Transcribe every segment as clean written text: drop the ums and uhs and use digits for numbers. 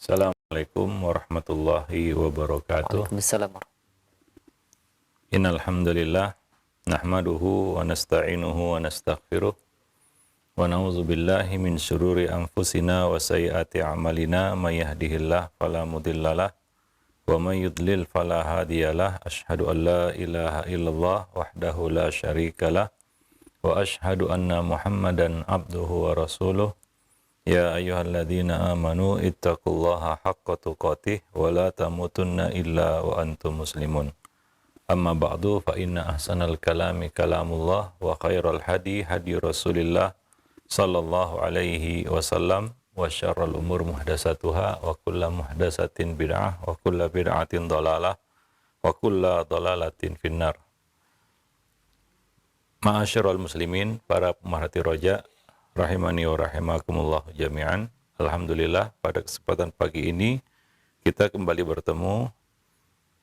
Assalamualaikum warahmatullahi wabarakatuh. Waalaikumsalam. Innal hamdalillah nahmaduhu wa nasta'inuhu wa nastaghfiruh wa na'udzu billahi min syururi anfusina wa sayyiati a'malina may yahdihillahu fala mudhillalah wa may yudlil fala hadiyalah. Asyhadu an la ilaha illallah wahdahu la syarikalah wa asyhadu anna Muhammadan abduhu wa rasuluh. Ya ayyuhalladzina amanu ittaqullaha haqqa tuqatih wa la tamutunna illa wa antum muslimun. Amma ba'du fa inna ahsanal kalami kalamullah wa khairal hadi hadi Rasulillah sallallahu alaihi wasallam wa syarrul umur muhdatsatuha wa kullu muhdatsatin bid'ah wa kullu bid'atin dhalalah wa kullu dhalalatin finnar. Ma'asyiral muslimin, para pemerhati roja rahimani wa rahimakumullah jami'an. Alhamdulillah, pada kesempatan pagi ini kita kembali bertemu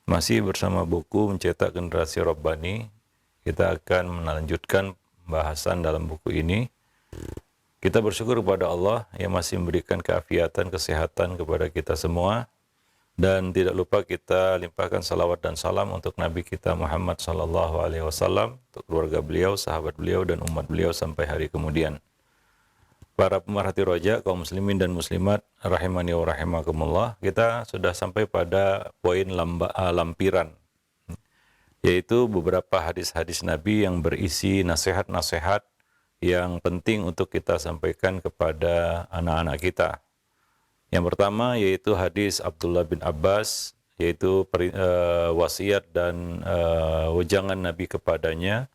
masih bersama buku Mencetak Generasi Rabbani. Kita akan melanjutkan bahasan dalam buku ini. Kita bersyukur kepada Allah yang masih memberikan keafiatan, kesehatan kepada kita semua, dan tidak lupa kita limpahkan salawat dan salam untuk Nabi kita Muhammad sallallahu alaihi wasallam, untuk keluarga beliau, sahabat beliau, dan umat beliau sampai hari kemudian. Para pemerhati roja, kaum muslimin dan muslimat rahimani wa rahimakumullah, kita sudah sampai pada poin lampiran, yaitu beberapa hadis-hadis Nabi yang berisi nasihat-nasihat yang penting untuk kita sampaikan kepada anak-anak kita. Yang pertama yaitu hadis Abdullah bin Abbas, yaitu wasiat dan wejangan Nabi kepadanya,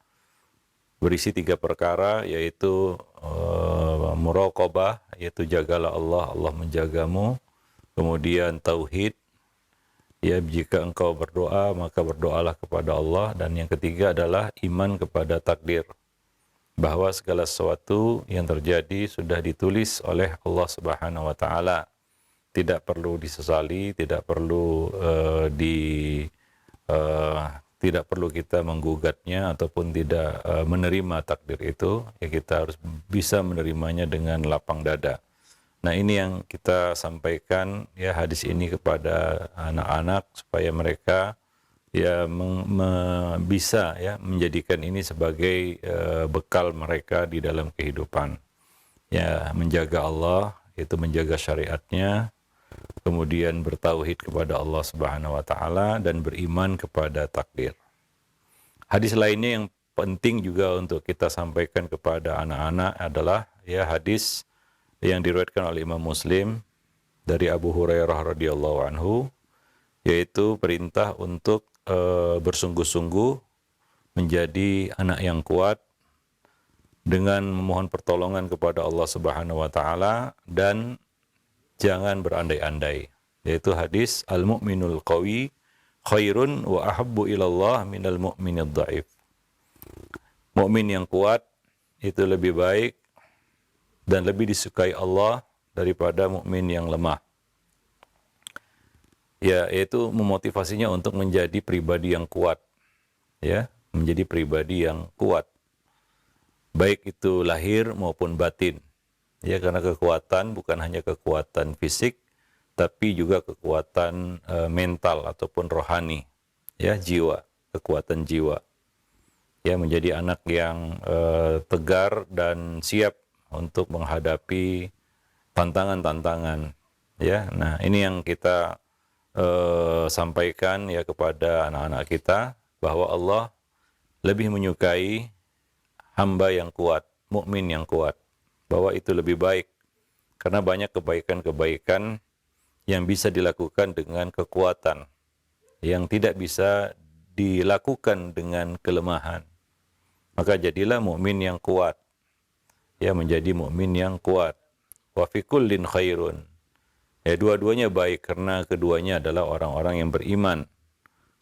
berisi 3 perkara, yaitu muraqabah, yaitu jagalah Allah, Allah menjagamu. Kemudian tauhid, ya, jika engkau berdoa maka berdoalah kepada Allah. Dan yang ketiga adalah iman kepada takdir, bahwa segala sesuatu yang terjadi sudah ditulis oleh Allah Subhanahu wa taala. Tidak perlu disesali, tidak perlu tidak perlu kita menggugatnya ataupun tidak menerima takdir itu. Ya, kita harus bisa menerimanya dengan lapang dada. Nah, ini yang kita sampaikan, ya, hadis ini kepada anak-anak supaya mereka ya bisa ya menjadikan ini sebagai bekal mereka di dalam kehidupan. Ya, menjaga Allah, itu menjaga syariatnya, kemudian bertauhid kepada Allah Subhanahu wa taala, dan beriman kepada takdir. Hadis lainnya yang penting juga untuk kita sampaikan kepada anak-anak adalah ya hadis yang diriwayatkan oleh Imam Muslim dari Abu Hurairah radhiyallahu anhu, yaitu perintah untuk bersungguh-sungguh menjadi anak yang kuat dengan memohon pertolongan kepada Allah Subhanahu wa taala dan jangan berandai-andai. Yaitu hadis al-mu'minul qawi khairun wa ahabbu ilallah minal mu'minid dhaif. Mukmin yang kuat itu lebih baik dan lebih disukai Allah daripada mukmin yang lemah. Ya, yaitu memotivasinya untuk menjadi pribadi yang kuat. Ya, menjadi pribadi yang kuat. Baik itu lahir maupun batin. Ya, karena kekuatan bukan hanya kekuatan fisik, tapi juga kekuatan mental ataupun rohani, ya, jiwa, kekuatan jiwa. Ya, menjadi anak yang tegar dan siap untuk menghadapi tantangan-tantangan. Ya, nah ini yang kita sampaikan ya kepada anak-anak kita, bahwa Allah lebih menyukai hamba yang kuat, mukmin yang kuat, bahwa itu lebih baik karena banyak kebaikan-kebaikan yang bisa dilakukan dengan kekuatan yang tidak bisa dilakukan dengan kelemahan. Maka jadilah mukmin yang kuat, ya, menjadi mukmin yang kuat. Wa fi kullin khairun, ya, dua-duanya baik karena keduanya adalah orang-orang yang beriman.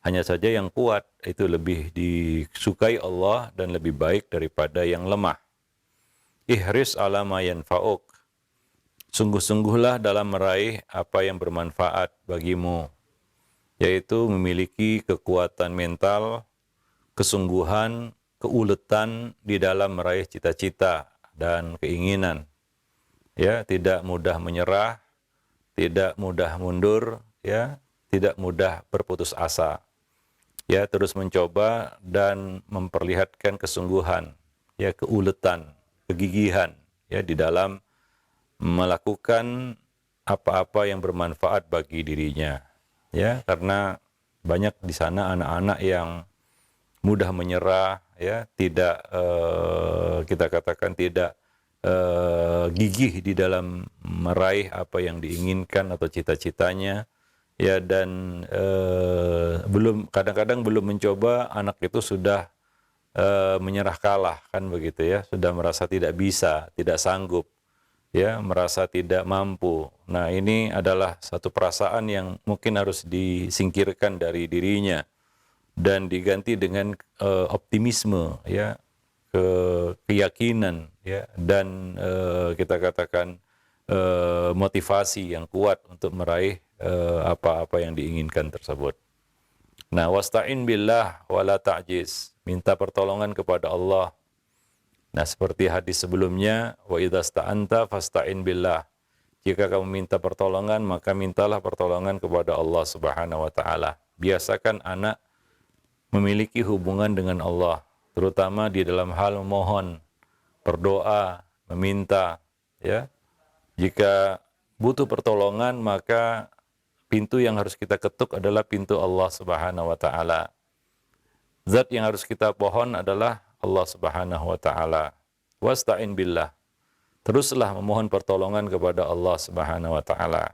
Hanya saja yang kuat itu lebih disukai Allah dan lebih baik daripada yang lemah. Ihris ala ma yanfa'uk, sungguh-sungguhlah dalam meraih apa yang bermanfaat bagimu, yaitu memiliki kekuatan mental, kesungguhan, keuletan di dalam meraih cita-cita dan keinginan. Ya, tidak mudah menyerah, tidak mudah mundur, ya, tidak mudah berputus asa. Ya, terus mencoba dan memperlihatkan kesungguhan, ya, keuletan, kegigihan, ya, di dalam melakukan apa-apa yang bermanfaat bagi dirinya. Ya, karena banyak di sana anak-anak yang mudah menyerah, ya, tidak kita katakan tidak gigih di dalam meraih apa yang diinginkan atau cita-citanya, ya, dan kadang-kadang belum mencoba, anak itu sudah menyerah kalah, kan begitu ya, sudah merasa tidak bisa, tidak sanggup, ya, merasa tidak mampu. Nah, ini adalah satu perasaan yang mungkin harus disingkirkan dari dirinya dan diganti dengan optimisme, ya, keyakinan, ya, dan kita katakan motivasi yang kuat untuk meraih apa-apa yang diinginkan tersebut. Nah, wasta'in billah wala ta'jiz, minta pertolongan kepada Allah. Nah, seperti hadis sebelumnya, wa idza sta'anta fasta'in billah. Jika kamu minta pertolongan, maka mintalah pertolongan kepada Allah Subhanahu wa taala. Biasakan anak memiliki hubungan dengan Allah, terutama di dalam hal memohon, berdoa, meminta, ya. Jika butuh pertolongan, maka pintu yang harus kita ketuk adalah pintu Allah Subhanahu wa taala. Zat yang harus kita pohon adalah Allah Subhanahu wa taala. Wasta'in billah. Teruslah memohon pertolongan kepada Allah Subhanahu wa taala.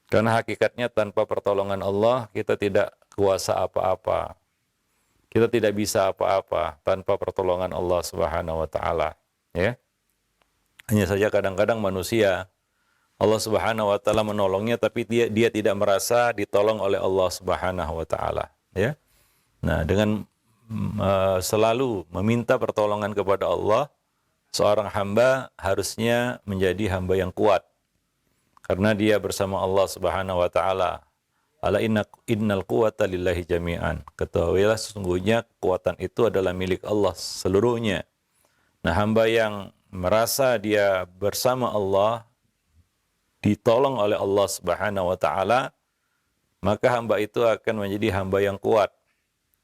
Karena hakikatnya tanpa pertolongan Allah kita tidak kuasa apa-apa. Kita tidak bisa apa-apa tanpa pertolongan Allah Subhanahu wa taala, ya. Hanya saja kadang-kadang manusia, Allah Subhanahu wa taala menolongnya tapi dia tidak merasa ditolong oleh Allah Subhanahu wa taala, ya. Nah, dengan selalu meminta pertolongan kepada Allah, seorang hamba harusnya menjadi hamba yang kuat. Karena dia bersama Allah Subhanahu wa taala. Ala innal quwata lillahi jami'an. Ketahuilah sesungguhnya kekuatan itu adalah milik Allah seluruhnya. Nah, hamba yang merasa dia bersama Allah, ditolong oleh Allah Subhanahu wa taala, maka hamba itu akan menjadi hamba yang kuat.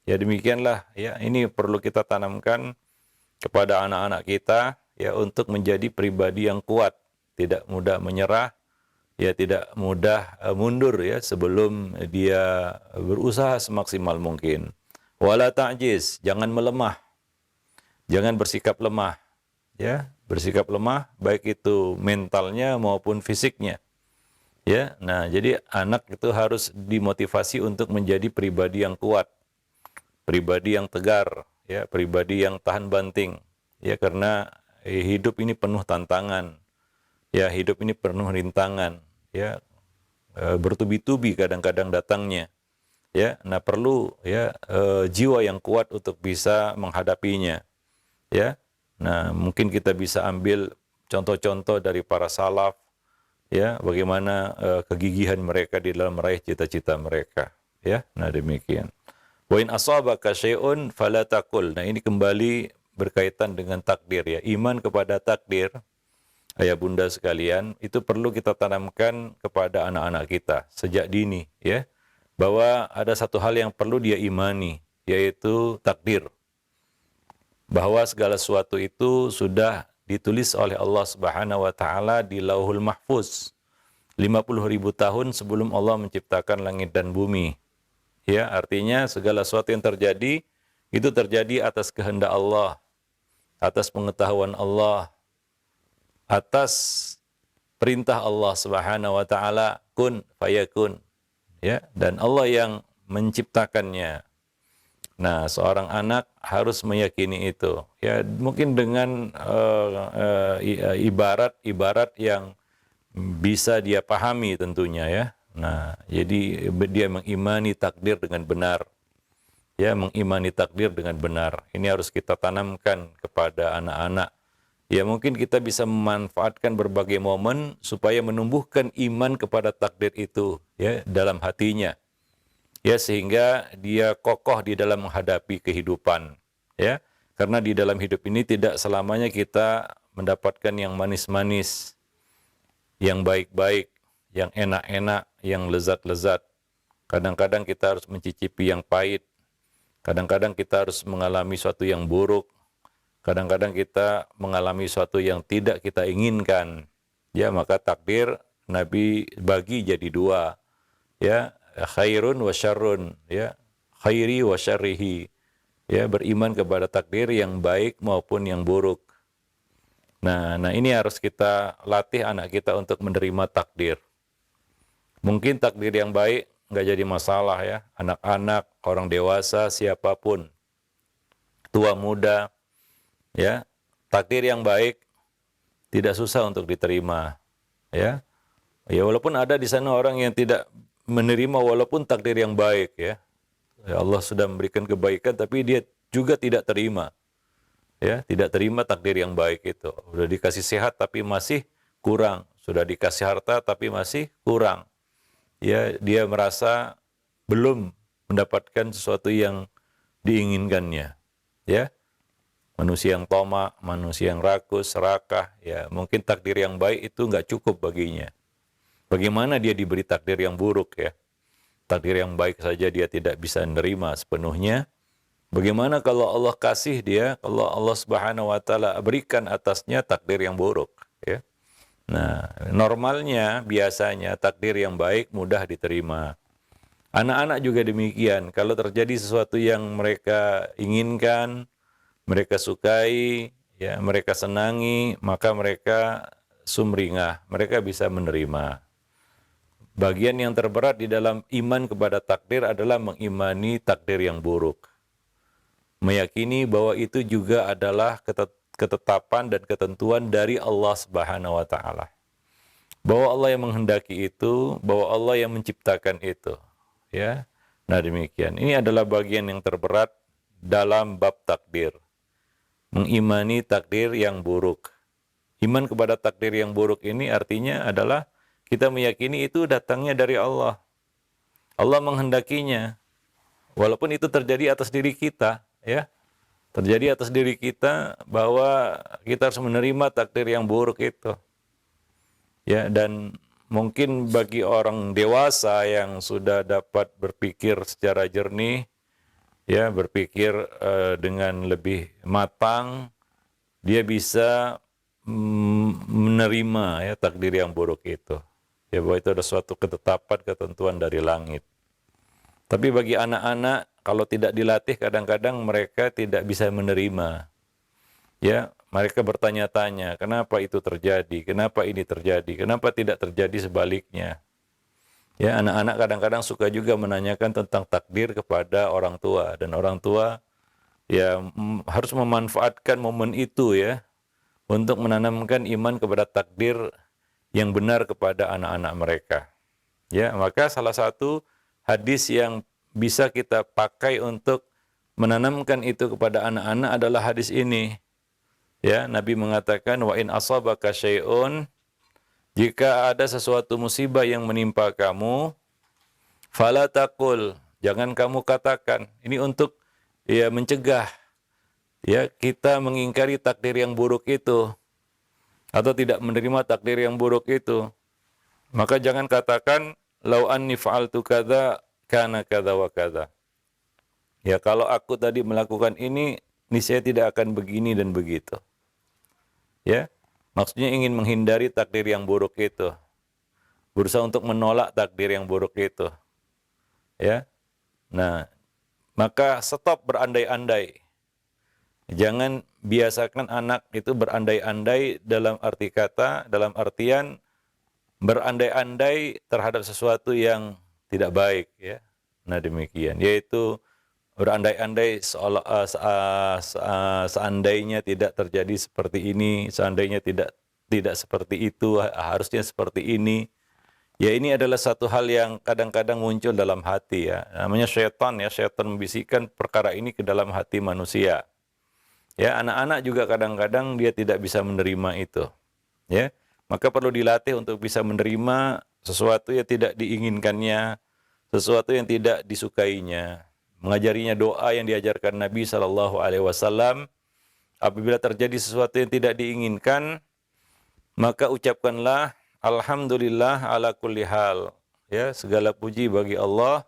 Ya, demikianlah, ya, ini perlu kita tanamkan kepada anak-anak kita, ya, untuk menjadi pribadi yang kuat, tidak mudah menyerah, ya, tidak mudah mundur, ya, sebelum dia berusaha semaksimal mungkin. Wala ta'jiz, jangan melemah. Jangan bersikap lemah, ya. Bersikap lemah baik itu mentalnya maupun fisiknya. Ya. Nah, jadi anak itu harus dimotivasi untuk menjadi pribadi yang kuat, pribadi yang tegar, ya, pribadi yang tahan banting. Ya, karena hidup ini penuh tantangan. Ya, hidup ini penuh rintangan. Ya, bertubi-tubi kadang-kadang datangnya, ya. Nah, perlu, ya, jiwa yang kuat untuk bisa menghadapinya, ya. Nah, mungkin kita bisa ambil contoh-contoh dari para salaf, ya, bagaimana kegigihan mereka di dalam meraih cita-cita mereka, ya. Nah, demikian. Wa in asabaka syai'un fala taqul. Nah, ini kembali berkaitan dengan takdir, ya. Iman kepada takdir, ayah bunda sekalian, itu perlu kita tanamkan kepada anak-anak kita sejak dini, ya, bahwa ada satu hal yang perlu dia imani, yaitu takdir, bahwa segala sesuatu itu sudah ditulis oleh Allah Subhanahu wa taala di Lauhul Mahfuz 50.000 tahun sebelum Allah menciptakan langit dan bumi, ya. Artinya segala sesuatu yang terjadi itu terjadi atas kehendak Allah, atas pengetahuan Allah, atas perintah Allah Subhanahu wa taala, kun fayakun, ya, dan Allah yang menciptakannya. Nah, seorang anak harus meyakini itu, ya, mungkin dengan ibarat-ibarat yang bisa dia pahami tentunya, ya. Nah, jadi dia mengimani takdir dengan benar, ya, mengimani takdir dengan benar. Ini harus kita tanamkan kepada anak-anak. Ya, mungkin kita bisa memanfaatkan berbagai momen supaya menumbuhkan iman kepada takdir itu, ya, dalam hatinya, ya, sehingga dia kokoh di dalam menghadapi kehidupan, ya. Karena di dalam hidup ini tidak selamanya kita mendapatkan yang manis-manis, yang baik-baik, yang enak-enak, yang lezat-lezat. Kadang-kadang kita harus mencicipi yang pahit. Kadang-kadang kita harus mengalami suatu yang buruk. Kadang-kadang kita mengalami suatu yang tidak kita inginkan. Ya, maka takdir Nabi bagi jadi dua. Ya, khairun wa syarrun, ya. Khairi wa syarrihi. Ya, beriman kepada takdir yang baik maupun yang buruk. Nah, ini harus kita latih anak kita untuk menerima takdir. Mungkin takdir yang baik nggak jadi masalah ya. Anak-anak, orang dewasa, siapapun, tua muda, ya, takdir yang baik tidak susah untuk diterima, ya. Ya, walaupun ada di sana orang yang tidak menerima walaupun takdir yang baik, ya. Ya, Allah sudah memberikan kebaikan tapi dia juga tidak terima. Ya, tidak terima takdir yang baik itu. Sudah dikasih sehat tapi masih kurang, sudah dikasih harta tapi masih kurang. Ya, dia merasa belum mendapatkan sesuatu yang diinginkannya. Ya. Manusia yang tamak, manusia yang rakus, serakah, ya mungkin takdir yang baik itu nggak cukup baginya. Bagaimana dia diberi takdir yang buruk ya? Takdir yang baik saja dia tidak bisa menerima sepenuhnya. Bagaimana kalau Allah kasih dia, kalau Allah Subhanahu wa taala berikan atasnya takdir yang buruk, ya. Nah, normalnya biasanya takdir yang baik mudah diterima. Anak-anak juga demikian. Kalau terjadi sesuatu yang mereka inginkan, mereka sukai, ya, mereka senangi, maka mereka sumringah, mereka bisa menerima. Bagian yang terberat di dalam iman kepada takdir adalah mengimani takdir yang buruk. Meyakini bahwa itu juga adalah ketetapan dan ketentuan dari Allah Subhanahu wa taala. Bahwa Allah yang menghendaki itu, bahwa Allah yang menciptakan itu, ya. Nah, demikian. Ini adalah bagian yang terberat dalam bab takdir. Mengimani takdir yang buruk. Iman kepada takdir yang buruk ini artinya adalah kita meyakini itu datangnya dari Allah. Allah menghendakinya. Walaupun itu terjadi atas diri kita, ya. Terjadi atas diri kita bahwa kita harus menerima takdir yang buruk itu. Ya, dan mungkin bagi orang dewasa yang sudah dapat berpikir secara jernih, ya, berpikir dengan lebih matang, dia bisa menerima ya takdir yang buruk itu. Ya, bahwa itu ada suatu ketetapan, ketentuan dari langit. Tapi bagi anak-anak, kalau tidak dilatih, kadang-kadang mereka tidak bisa menerima. Ya, mereka bertanya-tanya, kenapa itu terjadi? Kenapa ini terjadi? Kenapa tidak terjadi sebaliknya? Ya, anak-anak kadang-kadang suka juga menanyakan tentang takdir kepada orang tua, dan orang tua ya harus memanfaatkan momen itu ya untuk menanamkan iman kepada takdir yang benar kepada anak-anak mereka. Ya, maka salah satu hadis yang bisa kita pakai untuk menanamkan itu kepada anak-anak adalah hadis ini. Ya, Nabi mengatakan wa in asabaka syai'un, jika ada sesuatu musibah yang menimpa kamu, fala taqul, jangan kamu katakan. Ini untuk ya mencegah ya kita mengingkari takdir yang buruk itu atau tidak menerima takdir yang buruk itu. Maka jangan katakan lau anni fa'altu kadza kana kadza wa kadza. Ya, kalau aku tadi melakukan ini, niscaya tidak akan begini dan begitu. Ya, maksudnya ingin menghindari takdir yang buruk itu. Berusaha untuk menolak takdir yang buruk itu. Ya. Nah, maka stop berandai-andai. Jangan biasakan anak itu berandai-andai dalam arti kata, dalam artian berandai-andai terhadap sesuatu yang tidak baik, ya. Nah, demikian, yaitu berandai-andai seandainya tidak terjadi seperti ini, seandainya tidak seperti itu, harusnya seperti ini. Ya, ini adalah satu hal yang kadang-kadang muncul dalam hati ya. Namanya syaitan ya, syaitan membisikkan perkara ini ke dalam hati manusia. Ya, anak-anak juga kadang-kadang dia tidak bisa menerima itu. Ya, maka perlu dilatih untuk bisa menerima sesuatu yang tidak diinginkannya, sesuatu yang tidak disukainya. Mengajarinya doa yang diajarkan Nabi SAW. Apabila terjadi sesuatu yang tidak diinginkan, maka ucapkanlah alhamdulillah ala kulli hal. Ya, segala puji bagi Allah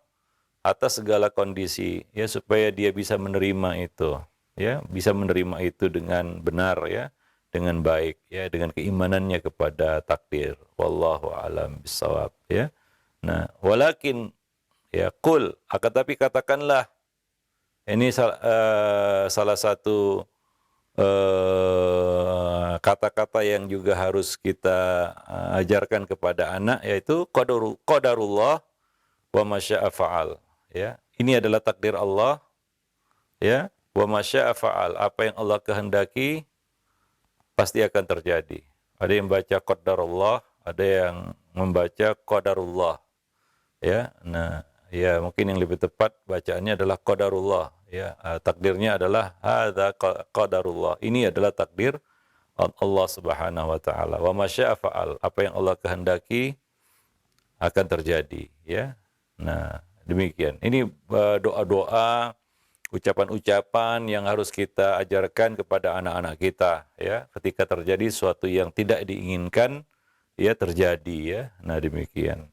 atas segala kondisi, ya, supaya dia bisa menerima itu, ya, bisa menerima itu dengan benar, ya, dengan baik, ya, dengan keimanannya kepada takdir. Wallahu alam bisawab, ya. Nah, walakin, ya, qul, akan tapi katakanlah, ini salah satu kata-kata yang juga harus kita ajarkan kepada anak, yaitu qadarullah wa masya'a fa'al, ya. Ini adalah takdir Allah, ya, wa masya'a fa'al, apa yang Allah kehendaki pasti akan terjadi. Ada yang baca qadarullah, ada yang membaca qadarullah, ya. Nah, ya, mungkin yang lebih tepat bacaannya adalah qadarullah, ya. Takdirnya adalah hadza qadarullah. Ini adalah takdir Allah Subhanahu wa taala. Wa masya'a fa'al, apa yang Allah kehendaki akan terjadi, ya. Nah, demikian. Ini doa-doa, ucapan-ucapan yang harus kita ajarkan kepada anak-anak kita, ya, ketika terjadi sesuatu yang tidak diinginkan, ya, terjadi, ya. Nah, demikian.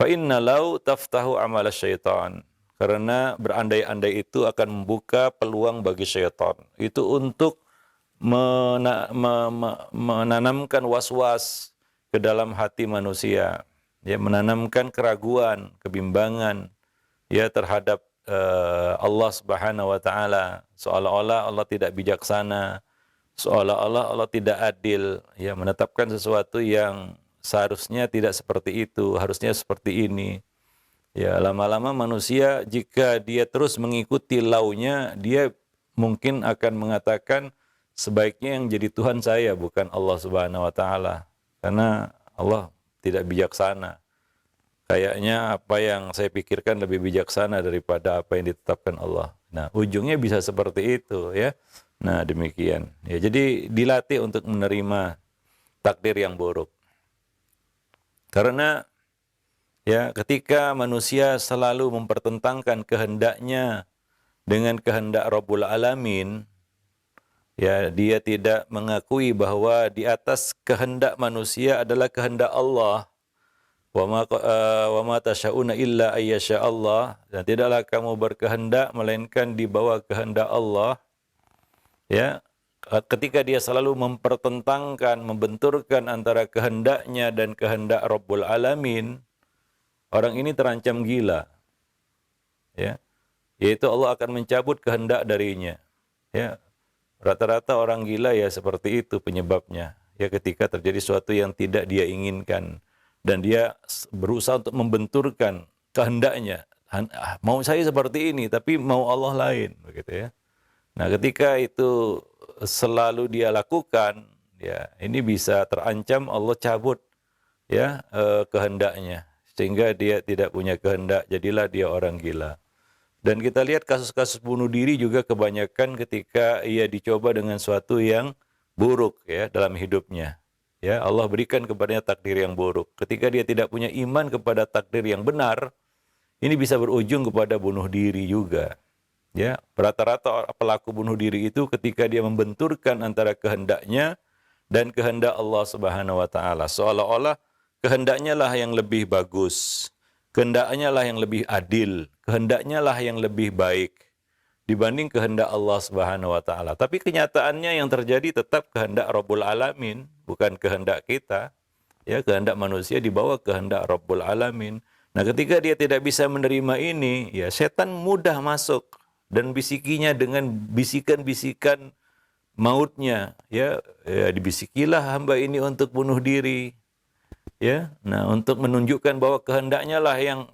Fa inna law taftahu amala syaitan. Karena berandai-andai itu akan membuka peluang bagi syaitan. Itu untuk menanamkan was-was ke dalam hati manusia, ya, menanamkan keraguan, kebimbangan, ya, terhadap Allah Subhanahu wa taala, seolah-olah Allah tidak bijaksana, seolah-olah Allah tidak adil, ya, menetapkan sesuatu yang seharusnya tidak seperti itu, harusnya seperti ini. Ya, lama-lama manusia jika dia terus mengikuti launya, dia mungkin akan mengatakan sebaiknya yang jadi Tuhan saya bukan Allah Subhanahu wa taala. Karena Allah tidak bijaksana. Kayaknya apa yang saya pikirkan lebih bijaksana daripada apa yang ditetapkan Allah. Nah, ujungnya bisa seperti itu, ya. Nah, demikian. Ya, jadi dilatih untuk menerima takdir yang buruk. Karena, ya, ketika manusia selalu mempertentangkan kehendaknya dengan kehendak Rabbul Alamin, ya, dia tidak mengakui bahwa di atas kehendak manusia adalah kehendak Allah. Wa ma tasyauna illa ayyasha Allah, dan tidaklah kamu berkehendak melainkan di bawah kehendak Allah. Ya, ketika dia selalu mempertentangkan, membenturkan antara kehendaknya dan kehendak Rabbul Alamin, orang ini terancam gila. Ya, yaitu Allah akan mencabut kehendak darinya. Ya, rata-rata orang gila ya seperti itu penyebabnya. Ya, ketika terjadi sesuatu yang tidak dia inginkan dan dia berusaha untuk membenturkan kehendaknya. Mau saya seperti ini, tapi mau Allah lain, begitu, ya. Nah, ketika itu selalu dia lakukan, ya, ini bisa terancam Allah cabut, ya, kehendaknya, sehingga dia tidak punya kehendak, jadilah dia orang gila. Dan kita lihat kasus-kasus bunuh diri juga kebanyakan ketika ia dicoba dengan sesuatu yang buruk, ya, dalam hidupnya. Ya, Allah berikan kepadanya takdir yang buruk. Ketika dia tidak punya iman kepada takdir yang benar, ini bisa berujung kepada bunuh diri juga. Ya, rata-rata pelaku bunuh diri itu ketika dia membenturkan antara kehendaknya dan kehendak Allah Subhanahu wa taala, seolah-olah kehendaknya lah yang lebih bagus, kehendaknya lah yang lebih adil, kehendaknya lah yang lebih baik dibanding kehendak Allah Subhanahu wa taala. Tapi kenyataannya yang terjadi tetap kehendak Rabbul Alamin, bukan kehendak kita. Ya, kehendak manusia di bawah kehendak Rabbul Alamin. Nah, ketika dia tidak bisa menerima ini, ya, setan mudah masuk dan bisikinya dengan bisikan-bisikan mautnya, ya, dibisikilah hamba ini untuk bunuh diri. Ya, nah, untuk menunjukkan bahwa kehendaknya lah yang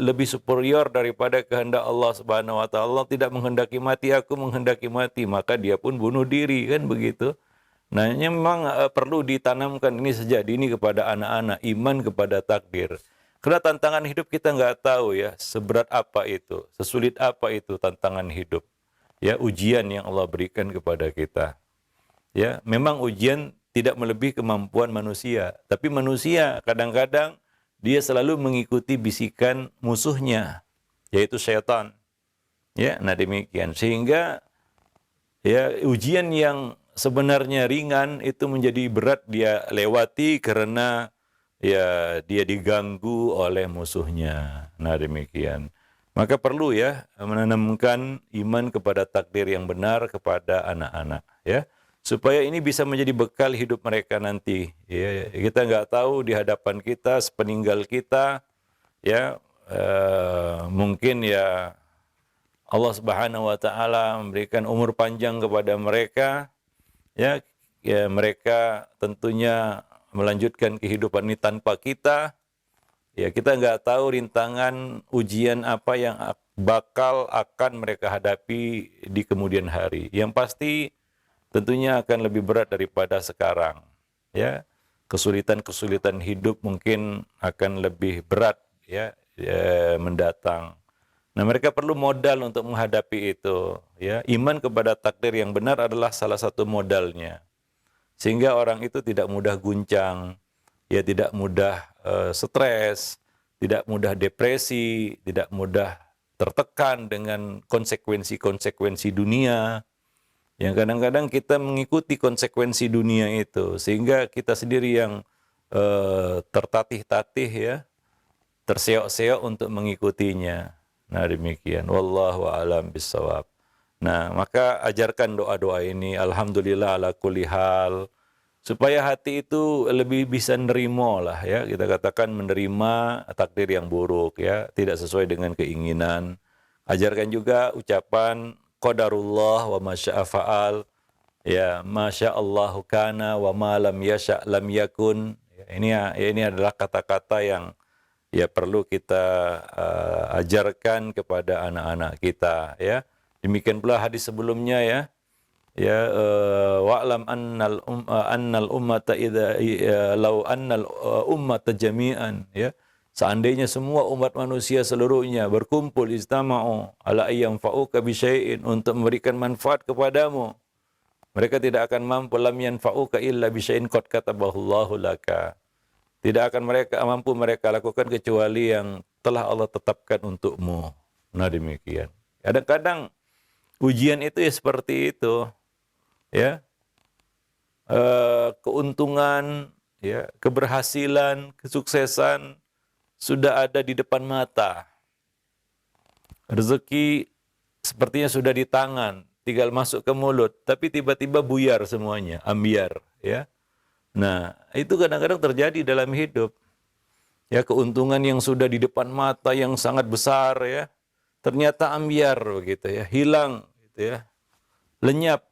lebih superior daripada kehendak Allah Subhanahu wa taala. Allah tidak menghendaki mati, aku menghendaki mati, maka dia pun bunuh diri, kan begitu. Nah, ini memang perlu ditanamkan ini sejak dini kepada anak-anak, iman kepada takdir. Karena tantangan hidup kita nggak tahu, ya, seberat apa itu, sesulit apa itu tantangan hidup. Ya, ujian yang Allah berikan kepada kita. Ya, memang ujian tidak melebihi kemampuan manusia, tapi manusia kadang-kadang dia selalu mengikuti bisikan musuhnya, yaitu syaitan. Ya, nah demikian. Sehingga, ya, ujian yang sebenarnya ringan itu menjadi berat dia lewati karena ya dia diganggu oleh musuhnya. Nah, demikian. Maka perlu ya menanamkan iman kepada takdir yang benar kepada anak-anak, ya, supaya ini bisa menjadi bekal hidup mereka nanti. Ya, kita nggak tahu di hadapan kita, sepeninggal kita, ya, mungkin ya Allah Subhanahu wa taala memberikan umur panjang kepada mereka, ya, ya mereka tentunya melanjutkan kehidupan ini tanpa kita. Ya, kita nggak tahu rintangan ujian apa yang bakal akan mereka hadapi di kemudian hari. Yang pasti tentunya akan lebih berat daripada sekarang. Ya, kesulitan-kesulitan hidup mungkin akan lebih berat ya, mendatang. Nah, mereka perlu modal untuk menghadapi itu. Ya, iman kepada takdir yang benar adalah salah satu modalnya. Sehingga orang itu tidak mudah guncang, ya tidak mudah stres, tidak mudah depresi, tidak mudah tertekan dengan konsekuensi-konsekuensi dunia. Yang kadang-kadang kita mengikuti konsekuensi dunia itu, sehingga kita sendiri yang tertatih-tatih ya, terseok-seok untuk mengikutinya. Nah, demikian. Wallahu a'lam bishawab. Nah, maka ajarkan doa-doa ini, alhamdulillah ala kulli hal, supaya hati itu lebih bisa nerimo lah ya, kita katakan menerima takdir yang buruk ya, tidak sesuai dengan keinginan. Ajarkan juga ucapan qadarullah wa masya'a fa'al, ya masyaallahu kana wa ma lam yasha' lam yakun. Ini adalah kata-kata yang ya perlu kita ajarkan kepada anak-anak kita ya. Demikian pula hadis sebelumnya ya. Ya, wa'lam annal ummata idza law annal ummata jami'an, ya, seandainya semua umat manusia seluruhnya berkumpul istama'u ala ayyamfa'uka bi syai'in, untuk memberikan manfaat kepadamu, mereka tidak akan mampu, lam yanfa'uka illa bi syai'in qad katabahu Allahu laka, tidak akan mampu mereka lakukan kecuali yang telah Allah tetapkan untukmu. Nah, demikian. Kadang-kadang ujian itu ya seperti itu. Ya, keuntungan, ya, keberhasilan, kesuksesan sudah ada di depan mata. Rezeki sepertinya sudah di tangan, tinggal masuk ke mulut, tapi tiba-tiba buyar semuanya, ambiar, ya. Nah, itu kadang-kadang terjadi dalam hidup. Ya, keuntungan yang sudah di depan mata yang sangat besar ya, ternyata ambiar begitu ya, hilang gitu ya. Lenyap.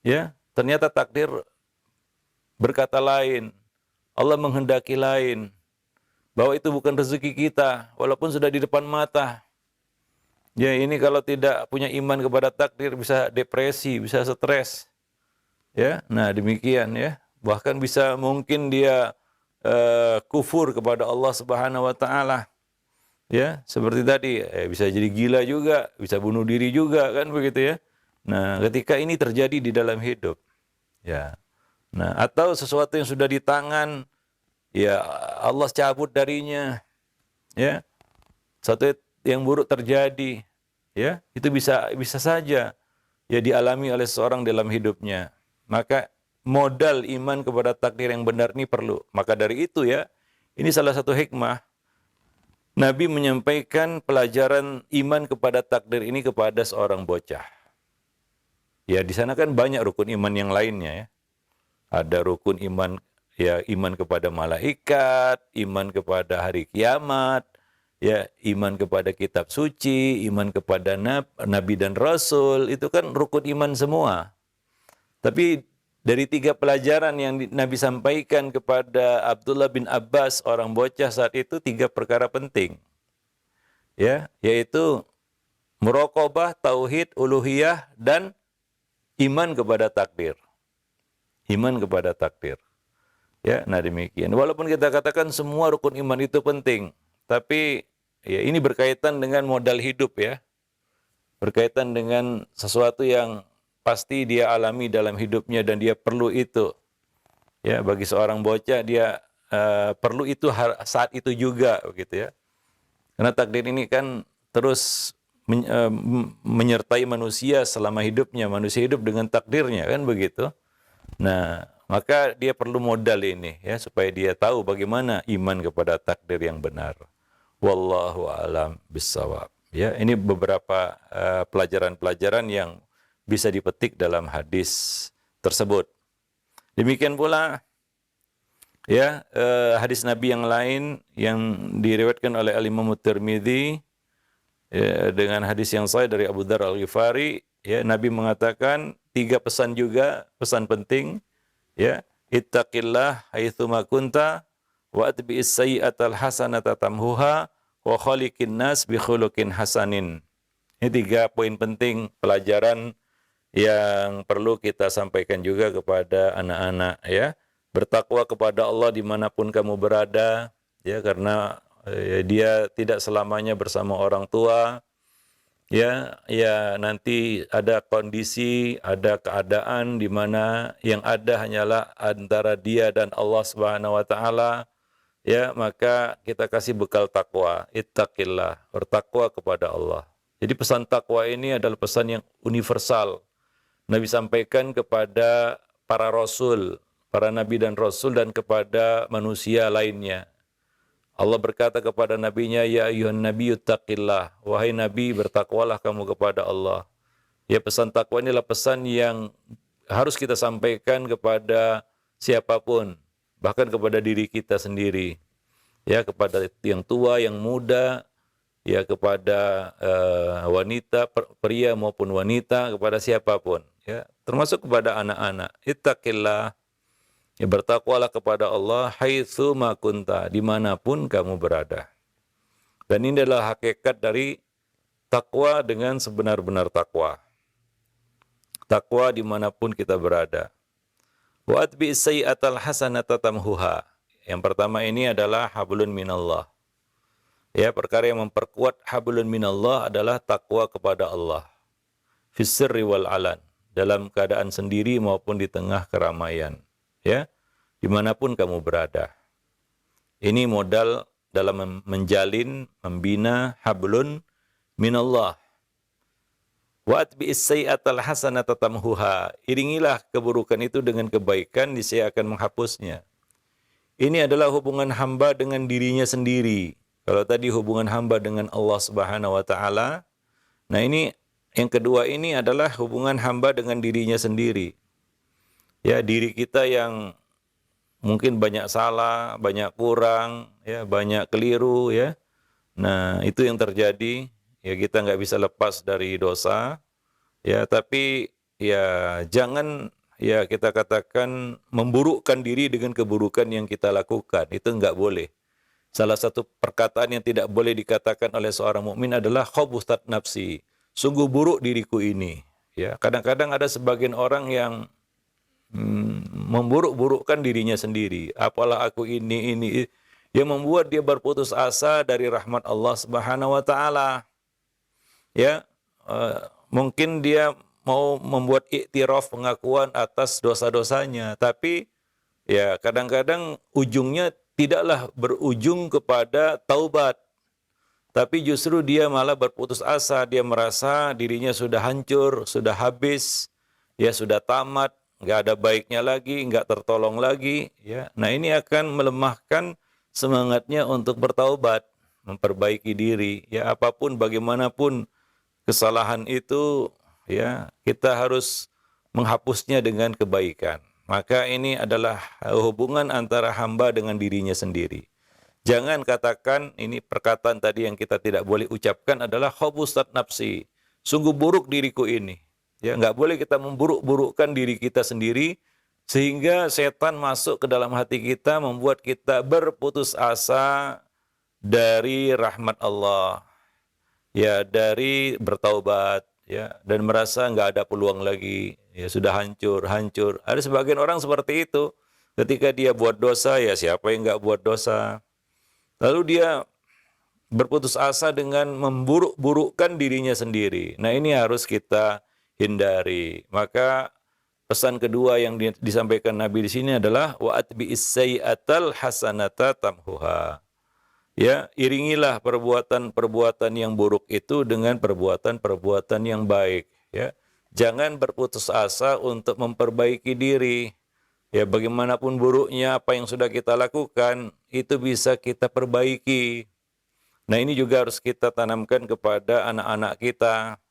Ya, ternyata takdir berkata lain, Allah menghendaki lain, bahwa itu bukan rezeki kita, walaupun sudah di depan mata. Ya, ini kalau tidak punya iman kepada takdir bisa depresi, bisa stres. Ya, nah demikian ya. Bahkan bisa mungkin dia kufur kepada Allah Subhanahu wa taala. Ya, seperti tadi, bisa jadi gila juga, bisa bunuh diri juga kan begitu ya. Nah, ketika ini terjadi di dalam hidup, ya. Nah, atau sesuatu yang sudah di tangan, ya Allah cabut darinya, ya. Satu yang buruk terjadi, ya, itu bisa saja ya dialami oleh seorang dalam hidupnya. Maka modal iman kepada takdir yang benar ini perlu. Maka dari itu ya, ini salah satu hikmah Nabi menyampaikan pelajaran iman kepada takdir ini kepada seorang bocah. Ya, di sana kan banyak rukun iman yang lainnya ya. Ada rukun iman, ya, iman kepada malaikat, iman kepada hari kiamat, ya, iman kepada kitab suci, iman kepada nabi dan rasul, itu kan rukun iman semua. Tapi dari 3 pelajaran yang Nabi sampaikan kepada Abdullah bin Abbas, orang bocah saat itu, 3 perkara penting. Ya, yaitu muraqabah, tauhid, uluhiyah, dan iman kepada takdir. Iman kepada takdir. Ya, nah demikian. Walaupun kita katakan semua rukun iman itu penting, tapi ya ini berkaitan dengan modal hidup ya. Berkaitan dengan sesuatu yang pasti dia alami dalam hidupnya dan dia perlu itu. Ya, bagi seorang bocah dia perlu itu saat itu juga begitu ya. Karena takdir ini kan terus menyertai manusia selama hidupnya. Manusia hidup dengan takdirnya kan begitu. Nah, Maka dia perlu modal ini ya supaya dia tahu bagaimana iman kepada takdir yang benar. Wallahu a'lam bissawab. Ya, ini beberapa pelajaran-pelajaran yang bisa dipetik dalam hadis tersebut. Demikian pula ya hadis Nabi yang lain yang diriwayatkan oleh Al-Imam Tirmidzi dengan hadis yang sahih dari Abu Dzar Al-Ghifari, ya, Nabi mengatakan 3 pesan juga, pesan penting, ya, ittaqillah haitsu ma kunta wa atbi'is sayyi'atal hasanata tamhuha wa khaliqin nas bi khuluqin hasanin. Ini 3 poin penting pelajaran yang perlu kita sampaikan juga kepada anak-anak, ya. Bertakwa kepada Allah dimanapun kamu berada, ya, karena dia tidak selamanya bersama orang tua, ya, ya, nanti ada kondisi, ada keadaan di mana yang ada hanyalah antara dia dan Allah Subhanahu wa taala, ya, maka kita kasih bekal takwa, ittaqillah, bertakwa kepada Allah. Jadi pesan takwa ini adalah pesan yang universal. Nabi sampaikan kepada para rasul, para nabi dan rasul, dan kepada manusia lainnya. Allah berkata kepada nabinya, ya ayyuhan nabiyyu taqillah, wahai nabi bertakwalah kamu kepada Allah. Ya, pesan takwa inilah pesan yang harus kita sampaikan kepada siapapun, bahkan kepada diri kita sendiri. Ya, kepada yang tua, yang muda, ya, kepada wanita, pria maupun wanita, kepada siapapun, ya, termasuk kepada anak-anak. Ittaqillah, ya, bertakwalah kepada Allah haitsu ma kunta, dimanapun kamu berada. Dan ini adalah hakikat dari takwa dengan sebenar-benar takwa. Takwa dimanapun kita berada. Wa atbi'is sayyi'atal hasanata tamhuha. Yang pertama ini adalah hablun minallah. Ya, perkara yang memperkuat hablun minallah adalah takwa kepada Allah. Fis sirri wal alan, dalam keadaan sendiri maupun di tengah keramaian. Ya, dimanapun kamu berada. Ini modal dalam menjalin, membina hablun minallah. Wa atbi'is sayyi'atal hasanata tamhuha. Iringilah keburukan itu dengan kebaikan, niscaya akan menghapusnya. Ini adalah hubungan hamba dengan dirinya sendiri. Kalau tadi hubungan hamba dengan Allah Subhanahu wa taala, nah ini yang kedua ini adalah hubungan hamba dengan dirinya sendiri. Ya, diri kita yang mungkin banyak salah, banyak kurang, ya, banyak keliru, ya. Nah, itu yang terjadi. Ya, kita nggak bisa lepas dari dosa. Ya, tapi ya jangan, ya, kita katakan memburukkan diri dengan keburukan yang kita lakukan. Itu nggak boleh. Salah satu perkataan yang tidak boleh dikatakan oleh seorang mukmin adalah khabuthat nafsi. Sungguh buruk diriku ini. Ya, kadang-kadang ada sebagian orang yang memburuk-burukkan dirinya sendiri. Apalah aku ini yang membuat dia berputus asa dari rahmat Allah Subhanahu wa taala. Ya, mungkin dia mau membuat iktiraf, pengakuan atas dosa-dosanya, tapi ya kadang-kadang ujungnya tidaklah berujung kepada taubat. Tapi justru dia malah berputus asa, dia merasa dirinya sudah hancur, sudah habis, ya sudah tamat, nggak ada baiknya lagi, nggak tertolong lagi, ya. Nah, ini akan melemahkan semangatnya untuk bertaubat, memperbaiki diri, ya, apapun bagaimanapun kesalahan itu, ya, kita harus menghapusnya dengan kebaikan. Maka ini adalah hubungan antara hamba dengan dirinya sendiri. Jangan katakan, ini perkataan tadi yang kita tidak boleh ucapkan adalah khabuthat nafsi. Sungguh buruk diriku ini. Ya, nggak boleh kita memburuk-burukkan diri kita sendiri sehingga setan masuk ke dalam hati kita, membuat kita berputus asa dari rahmat Allah. Ya, dari bertaubat, ya, dan merasa nggak ada peluang lagi, ya, sudah hancur. Ada sebagian orang seperti itu. Ketika dia buat dosa, ya siapa yang nggak buat dosa? Lalu dia berputus asa dengan memburuk-burukkan dirinya sendiri. Nah, ini harus kita hindari. Maka pesan kedua yang disampaikan Nabi di sini adalah wa atbi'is sayyi'atal hasanata tamhuha. Ya, iringilah perbuatan-perbuatan yang buruk itu dengan perbuatan-perbuatan yang baik, ya. Jangan berputus asa untuk memperbaiki diri. Ya bagaimanapun buruknya apa yang sudah kita lakukan, itu bisa kita perbaiki. Nah ini juga harus kita tanamkan kepada anak-anak kita,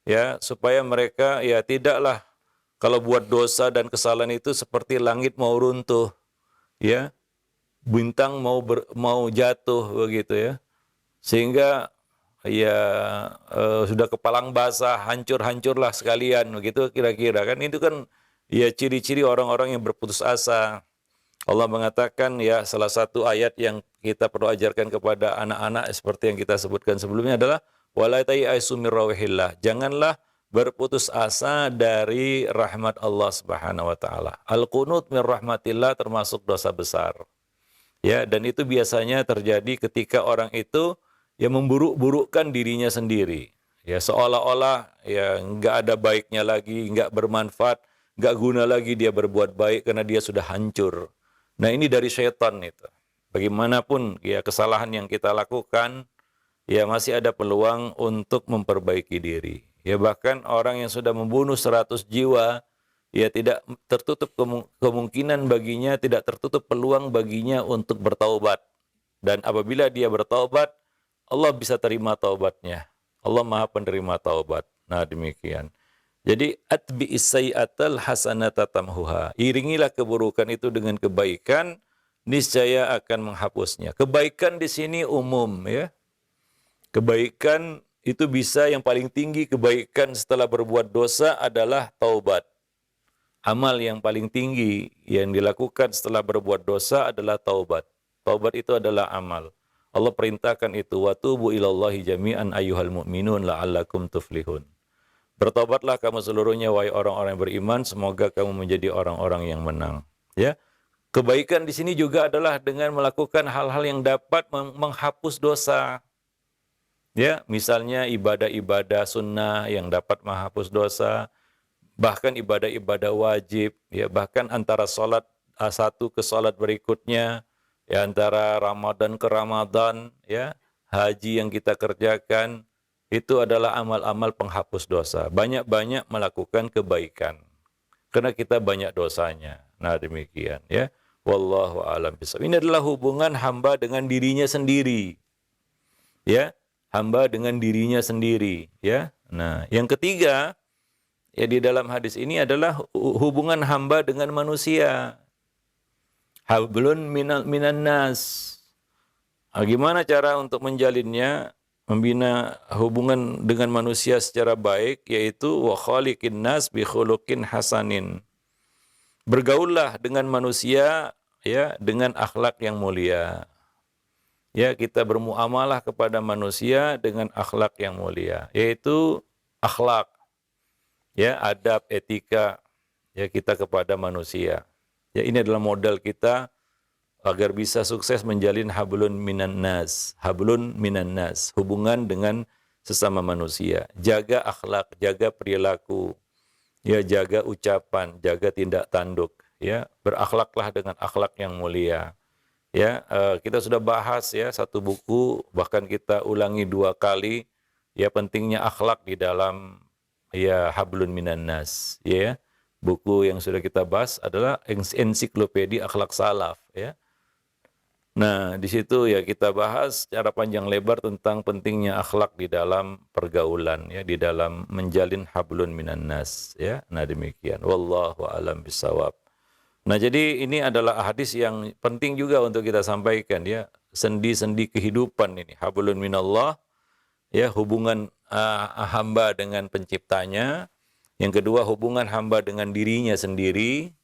ya supaya mereka ya tidaklah kalau buat dosa dan kesalahan itu seperti langit mau runtuh, ya bintang mau jatuh begitu ya, sehingga ya sudah kepalang basah, hancur-hancurlah sekalian begitu kira-kira kan, itu kan ya ciri-ciri orang-orang yang berputus asa. Allah mengatakan ya salah satu ayat yang kita perlu ajarkan kepada anak-anak seperti yang kita sebutkan sebelumnya adalah wala ta'iasu mir rauhillah. Janganlah berputus asa dari rahmat Allah Subhanahu wa taala. Al-qunut min rahmatillah termasuk dosa besar. Ya, dan itu biasanya terjadi ketika orang itu ya memburuk-burukkan dirinya sendiri. Ya, seolah-olah ya nggak ada baiknya lagi, nggak bermanfaat, nggak guna lagi dia berbuat baik karena dia sudah hancur. Nah, ini dari syaitan itu. Bagaimanapun ya kesalahan yang kita lakukan, ya masih ada peluang untuk memperbaiki diri. Ya bahkan orang yang sudah membunuh 100 jiwa, ya tidak tertutup kemungkinan baginya, tidak tertutup peluang baginya untuk bertaubat. Dan apabila dia bertaubat, Allah bisa terima taubatnya. Allah Maha penerima taubat. Nah, demikian. Jadi atbi'is sayyi'atal hasanata tamhuha. Iringilah keburukan itu dengan kebaikan, niscaya akan menghapusnya. Kebaikan di sini umum ya. Kebaikan itu bisa yang paling tinggi kebaikan setelah berbuat dosa adalah taubat. Amal yang paling tinggi yang dilakukan setelah berbuat dosa adalah taubat. Taubat itu adalah amal. Allah perintahkan itu, watubu ilallahi jami'an ayyuhal mu'minun la'allakum tuflihun. Bertobatlah kamu seluruhnya wahai orang-orang yang beriman, semoga kamu menjadi orang-orang yang menang. Ya. Kebaikan di sini juga adalah dengan melakukan hal-hal yang dapat menghapus dosa. Ya, misalnya ibadah-ibadah sunnah yang dapat menghapus dosa, bahkan ibadah-ibadah wajib, ya bahkan antara sholat satu ke sholat berikutnya, ya antara Ramadan ke Ramadan, ya haji yang kita kerjakan itu adalah amal-amal penghapus dosa. Banyak-banyak melakukan kebaikan karena kita banyak dosanya. Nah demikian ya. Wallahu a'lam bishawab. Ini adalah hubungan hamba dengan dirinya sendiri, ya hamba dengan dirinya sendiri, ya. Nah yang ketiga, ya di dalam hadis ini adalah hubungan hamba dengan manusia. Hablun minan nas. Gimana cara untuk menjalinnya? Membina hubungan dengan manusia secara baik, yaitu wa khaliqin nas bi khuluqin hasanin. Bergaullah dengan manusia ya dengan akhlak yang mulia. Ya, kita bermuamalah kepada manusia dengan akhlak yang mulia, yaitu akhlak, ya adab, etika ya kita kepada manusia. Ya ini adalah modal kita agar bisa sukses menjalin hablun minan nas, hubungan dengan sesama manusia. Jaga akhlak, jaga perilaku, ya jaga ucapan, jaga tindak tanduk, ya berakhlaklah dengan akhlak yang mulia. Ya, kita sudah bahas ya satu buku, bahkan kita ulangi 2 kali ya pentingnya akhlak di dalam ya hablun minan nas, ya. Buku yang sudah kita bahas adalah ensiklopedia akhlak salaf, ya. Nah, di situ ya kita bahas secara panjang lebar tentang pentingnya akhlak di dalam pergaulan ya, di dalam menjalin hablun minan nas, ya. Nah, demikian. Wallahu a'lam bishawab. Nah, jadi ini adalah hadis yang penting juga untuk kita sampaikan ya, sendi-sendi kehidupan ini, hablun minallah, ya hubungan hamba dengan penciptanya. Yang kedua, hubungan hamba dengan dirinya sendiri.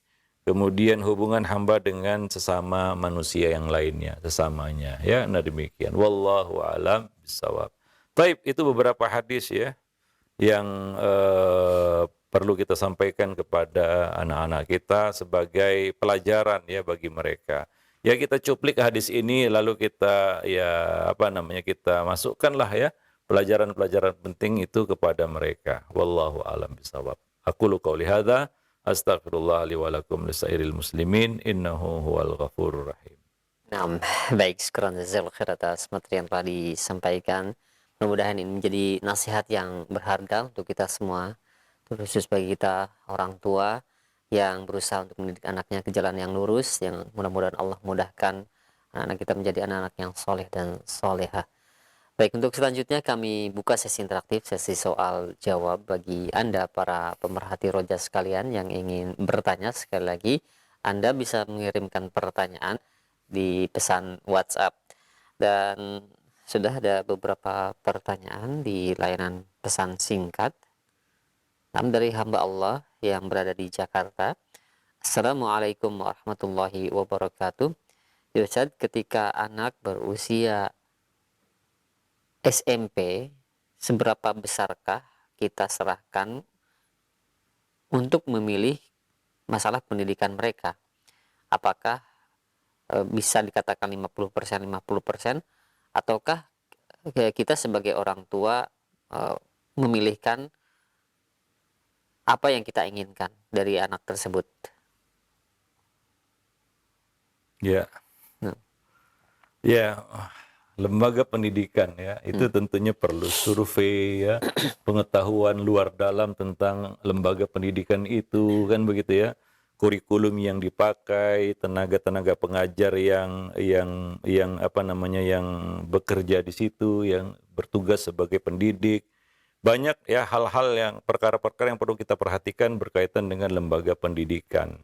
Kemudian hubungan hamba dengan sesama manusia yang lainnya, sesamanya. Ya, nah demikian. Wallahu a'lam bishawab. Baik, itu beberapa hadis ya yang perlu kita sampaikan kepada anak-anak kita sebagai pelajaran ya bagi mereka. Ya kita cuplik hadis ini lalu kita ya kita masukkanlah ya pelajaran-pelajaran penting itu kepada mereka. Wallahu a'lam bishawab. Aqulu qouli hadza astaghfirullah li wa lakum lisairil muslimin innahu huwal ghafurur rahim. Nah, baik, syukran jazakallahu khair atas materi yang telah disampaikan. Mudah-mudahan ini menjadi nasihat yang berharga untuk kita semua, terkhusus bagi kita orang tua yang berusaha untuk mendidik anaknya ke jalan yang lurus, yang mudah-mudahan Allah mudahkan anak kita menjadi anak-anak yang soleh dan soleha. Baik, untuk selanjutnya kami buka sesi interaktif, sesi soal jawab bagi Anda para pemerhati roja sekalian yang ingin bertanya. Sekali lagi, Anda bisa mengirimkan pertanyaan di pesan WhatsApp. Dan sudah ada beberapa pertanyaan di layanan pesan singkat. Dari hamba Allah yang berada di Jakarta. Assalamualaikum warahmatullahi wabarakatuh. Ya Ustaz, ketika anak berusia SMP, seberapa besarkah kita serahkan untuk memilih masalah pendidikan mereka? Apakah bisa dikatakan 50%, 50%, ataukah kita sebagai orang tua memilihkan apa yang kita inginkan dari anak tersebut? Ya, Nah, ya, lembaga pendidikan ya itu tentunya perlu survei ya, pengetahuan luar dalam tentang lembaga pendidikan itu kan begitu ya, kurikulum yang dipakai, tenaga-tenaga pengajar yang apa namanya yang bekerja di situ, yang bertugas sebagai pendidik. Banyak ya hal-hal yang perkara-perkara yang perlu kita perhatikan berkaitan dengan lembaga pendidikan.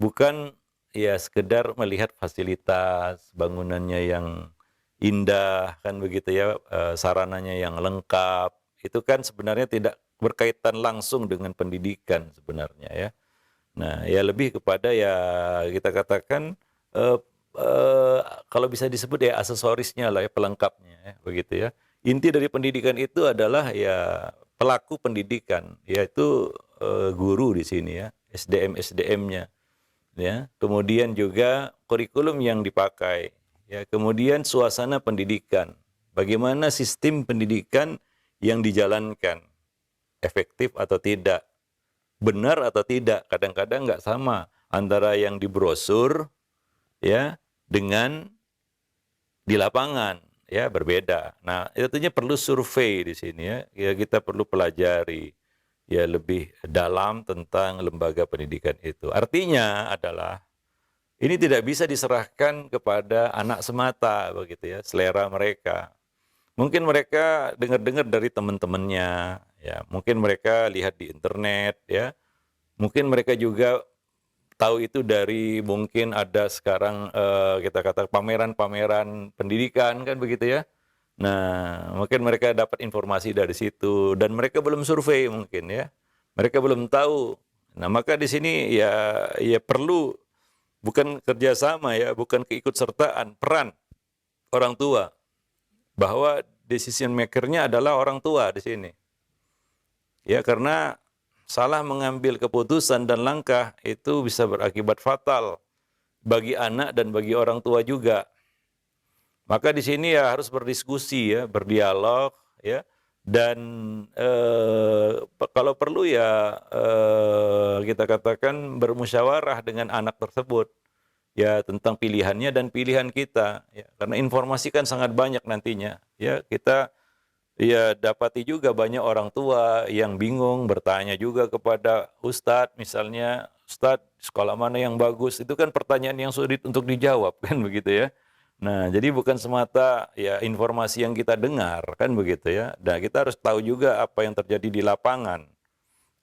Bukan ya sekedar melihat fasilitas bangunannya yang indah kan begitu ya, sarananya yang lengkap, itu kan sebenarnya tidak berkaitan langsung dengan pendidikan sebenarnya ya. Nah, ya lebih kepada ya kita katakan eh, eh, kalau bisa disebut ya aksesorisnya lah ya, pelengkapnya ya, begitu ya. Inti dari pendidikan itu adalah ya pelaku pendidikan, yaitu guru di sini ya, SDM-SDM-nya ya. Kemudian juga kurikulum yang dipakai ya, kemudian suasana pendidikan. Bagaimana sistem pendidikan yang dijalankan, efektif atau tidak, benar atau tidak. Kadang-kadang nggak sama antara yang di brosur ya dengan di lapangan ya, berbeda. Nah, itu tentunya perlu survei di sini ya. Ya kita perlu pelajari ya lebih dalam tentang lembaga pendidikan itu. Artinya adalah ini tidak bisa diserahkan kepada anak semata begitu ya, selera mereka. Mungkin mereka dengar-dengar dari teman-temannya, ya, mungkin mereka lihat di internet ya. Mungkin mereka juga tahu itu dari mungkin ada sekarang kita kata pameran-pameran pendidikan kan begitu ya. Nah, mungkin mereka dapat informasi dari situ dan mereka belum survei mungkin ya. Mereka belum tahu. Nah, maka di sini ya perlu bukan kerjasama ya, bukan keikutsertaan, peran orang tua, bahwa decision maker-nya adalah orang tua di sini. Ya, karena salah mengambil keputusan dan langkah itu bisa berakibat fatal bagi anak dan bagi orang tua juga. Maka di sini ya harus berdiskusi ya, berdialog ya, dan kalau perlu ya kita katakan bermusyawarah dengan anak tersebut ya tentang pilihannya dan pilihan kita ya, karena informasi kan sangat banyak nantinya ya. Kita ya dapati juga banyak orang tua yang bingung bertanya juga kepada ustadz, misalnya ustadz sekolah mana yang bagus, itu kan pertanyaan yang sulit untuk dijawab kan begitu ya. Nah, jadi bukan semata ya informasi yang kita dengar kan begitu ya. Nah, kita harus tahu juga apa yang terjadi di lapangan,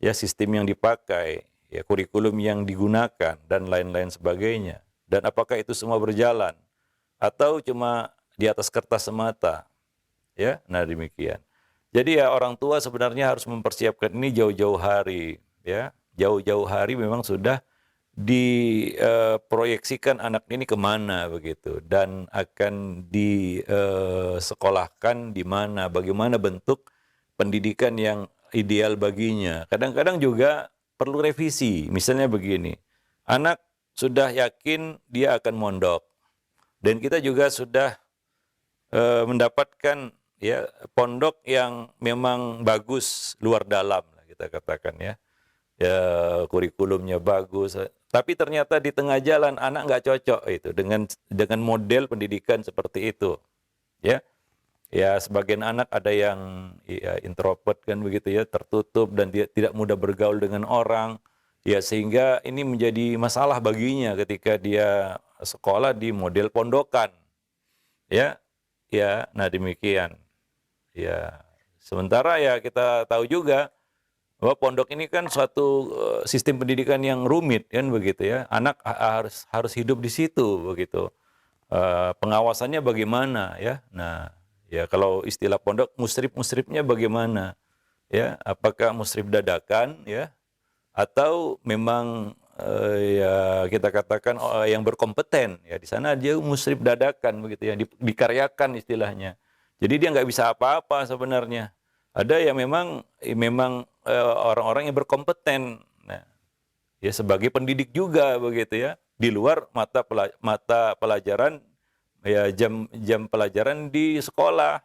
ya sistem yang dipakai, ya kurikulum yang digunakan dan lain-lain sebagainya. Dan apakah itu semua berjalan atau cuma di atas kertas semata, ya. Nah, demikian. Jadi ya orang tua sebenarnya harus mempersiapkan ini jauh-jauh hari, ya. Jauh-jauh hari memang sudah diproyeksikan anak ini kemana begitu dan akan disekolahkan di mana, bagaimana bentuk pendidikan yang ideal baginya. Kadang-kadang juga perlu revisi. Misalnya begini, anak sudah yakin dia akan mondok dan kita juga sudah mendapatkan ya pondok yang memang bagus luar dalam lah kita katakan ya. Ya kurikulumnya bagus, tapi ternyata di tengah jalan anak nggak cocok itu dengan model pendidikan seperti itu, ya. Ya sebagian anak ada yang ya, introvert kan begitu ya, tertutup dan dia tidak mudah bergaul dengan orang. Ya, sehingga ini menjadi masalah baginya ketika dia sekolah di model pondokan. Ya, ya, nah demikian. Ya, sementara ya kita tahu juga bahwa pondok ini kan suatu sistem pendidikan yang rumit kan begitu ya. Anak harus harus hidup di situ begitu. Pengawasannya bagaimana ya? Nah, ya kalau istilah pondok musrif-musrifnya bagaimana? Ya, apakah musrif dadakan ya atau memang ya kita katakan yang berkompeten ya di sana dia musrif dadakan begitu ya dikaryakan istilahnya. Jadi dia nggak bisa apa-apa sebenarnya. Ada yang memang orang-orang yang berkompeten. Nah, ya sebagai pendidik juga begitu ya di luar mata pelajaran ya jam pelajaran di sekolah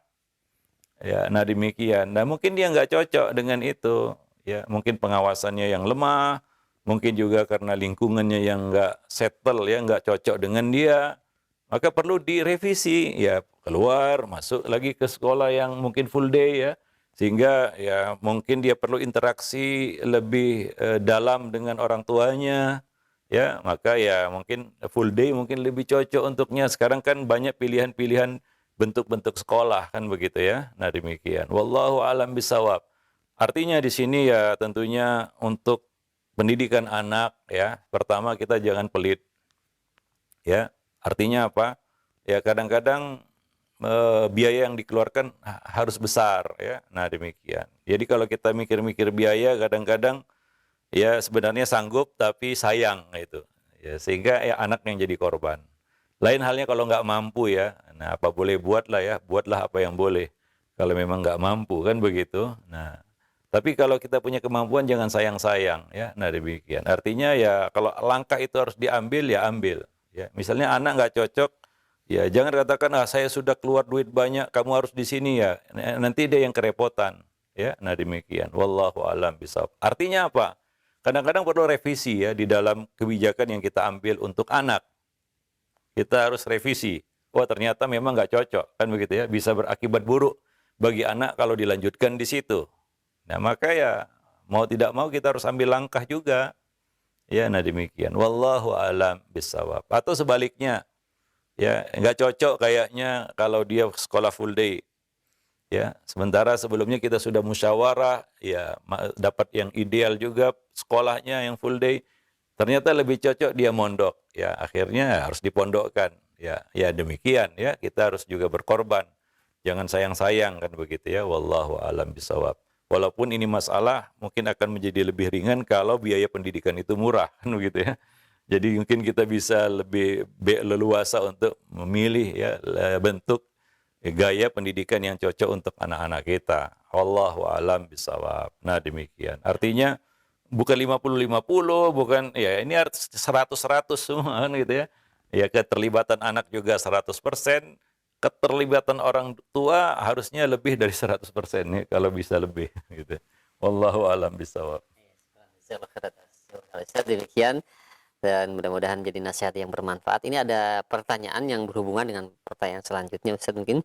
ya. Nah demikian. Nah mungkin dia nggak cocok dengan itu ya, mungkin pengawasannya yang lemah, mungkin juga karena lingkungannya yang nggak settle ya, nggak cocok dengan dia, maka perlu direvisi ya, keluar masuk lagi ke sekolah yang mungkin full day ya, sehingga ya mungkin dia perlu interaksi lebih dalam dengan orang tuanya ya, maka ya mungkin full day mungkin lebih cocok untuknya. Sekarang kan banyak pilihan-pilihan bentuk-bentuk sekolah kan begitu ya. Nah demikian. Wallahu alam bisawab. Artinya di sini ya tentunya untuk pendidikan anak ya, pertama kita jangan pelit ya. Artinya apa? Ya kadang-kadang biaya yang dikeluarkan harus besar ya. Nah demikian. Jadi kalau kita mikir-mikir biaya kadang-kadang ya sebenarnya sanggup tapi sayang itu. Ya, sehingga ya anak yang jadi korban. Lain halnya kalau nggak mampu ya. Nah apa boleh buatlah ya, buatlah apa yang boleh. Kalau memang nggak mampu kan begitu. Nah tapi kalau kita punya kemampuan jangan sayang-sayang ya. Nah demikian. Artinya ya kalau langkah itu harus diambil ya ambil. Ya misalnya anak nggak cocok, ya jangan katakan saya sudah keluar duit banyak, kamu harus di sini ya. Nanti dia yang kerepotan. Ya, nah demikian. Wallahu alam bisawab. Artinya apa? Kadang-kadang perlu revisi ya di dalam kebijakan yang kita ambil untuk anak. Kita harus revisi. Wah ternyata memang nggak cocok kan begitu ya. Bisa berakibat buruk bagi anak kalau dilanjutkan di situ. Nah maka ya mau tidak mau kita harus ambil langkah juga. Ya, nah demikian. Wallahu alam bisawab. Atau sebaliknya, ya nggak cocok kayaknya kalau dia sekolah full day. Ya, sementara sebelumnya kita sudah musyawarah, ya dapat yang ideal juga sekolahnya yang full day. Ternyata lebih cocok dia mondok. Ya, akhirnya harus dipondokkan. Ya, ya demikian ya. Kita harus juga berkorban. Jangan sayang-sayang kan begitu ya. Wallahu alam bisawab. Walaupun ini masalah mungkin akan menjadi lebih ringan kalau biaya pendidikan itu murah kan begitu ya. Jadi mungkin kita bisa lebih leluasa untuk memilih ya bentuk gaya pendidikan yang cocok untuk anak-anak kita. Wallahu alam bisawab. Nah, demikian. Artinya bukan 50-50, bukan ya ini 100-100 semua kan gitu ya. Ya keterlibatan anak juga 100%, keterlibatan orang tua harusnya lebih dari 100% ya, kalau bisa lebih gitu. Wallahu alam bisawab. Demikian dan mudah-mudahan jadi nasihat yang bermanfaat. Ini ada pertanyaan yang berhubungan dengan pertanyaan selanjutnya, Ustaz mungkin.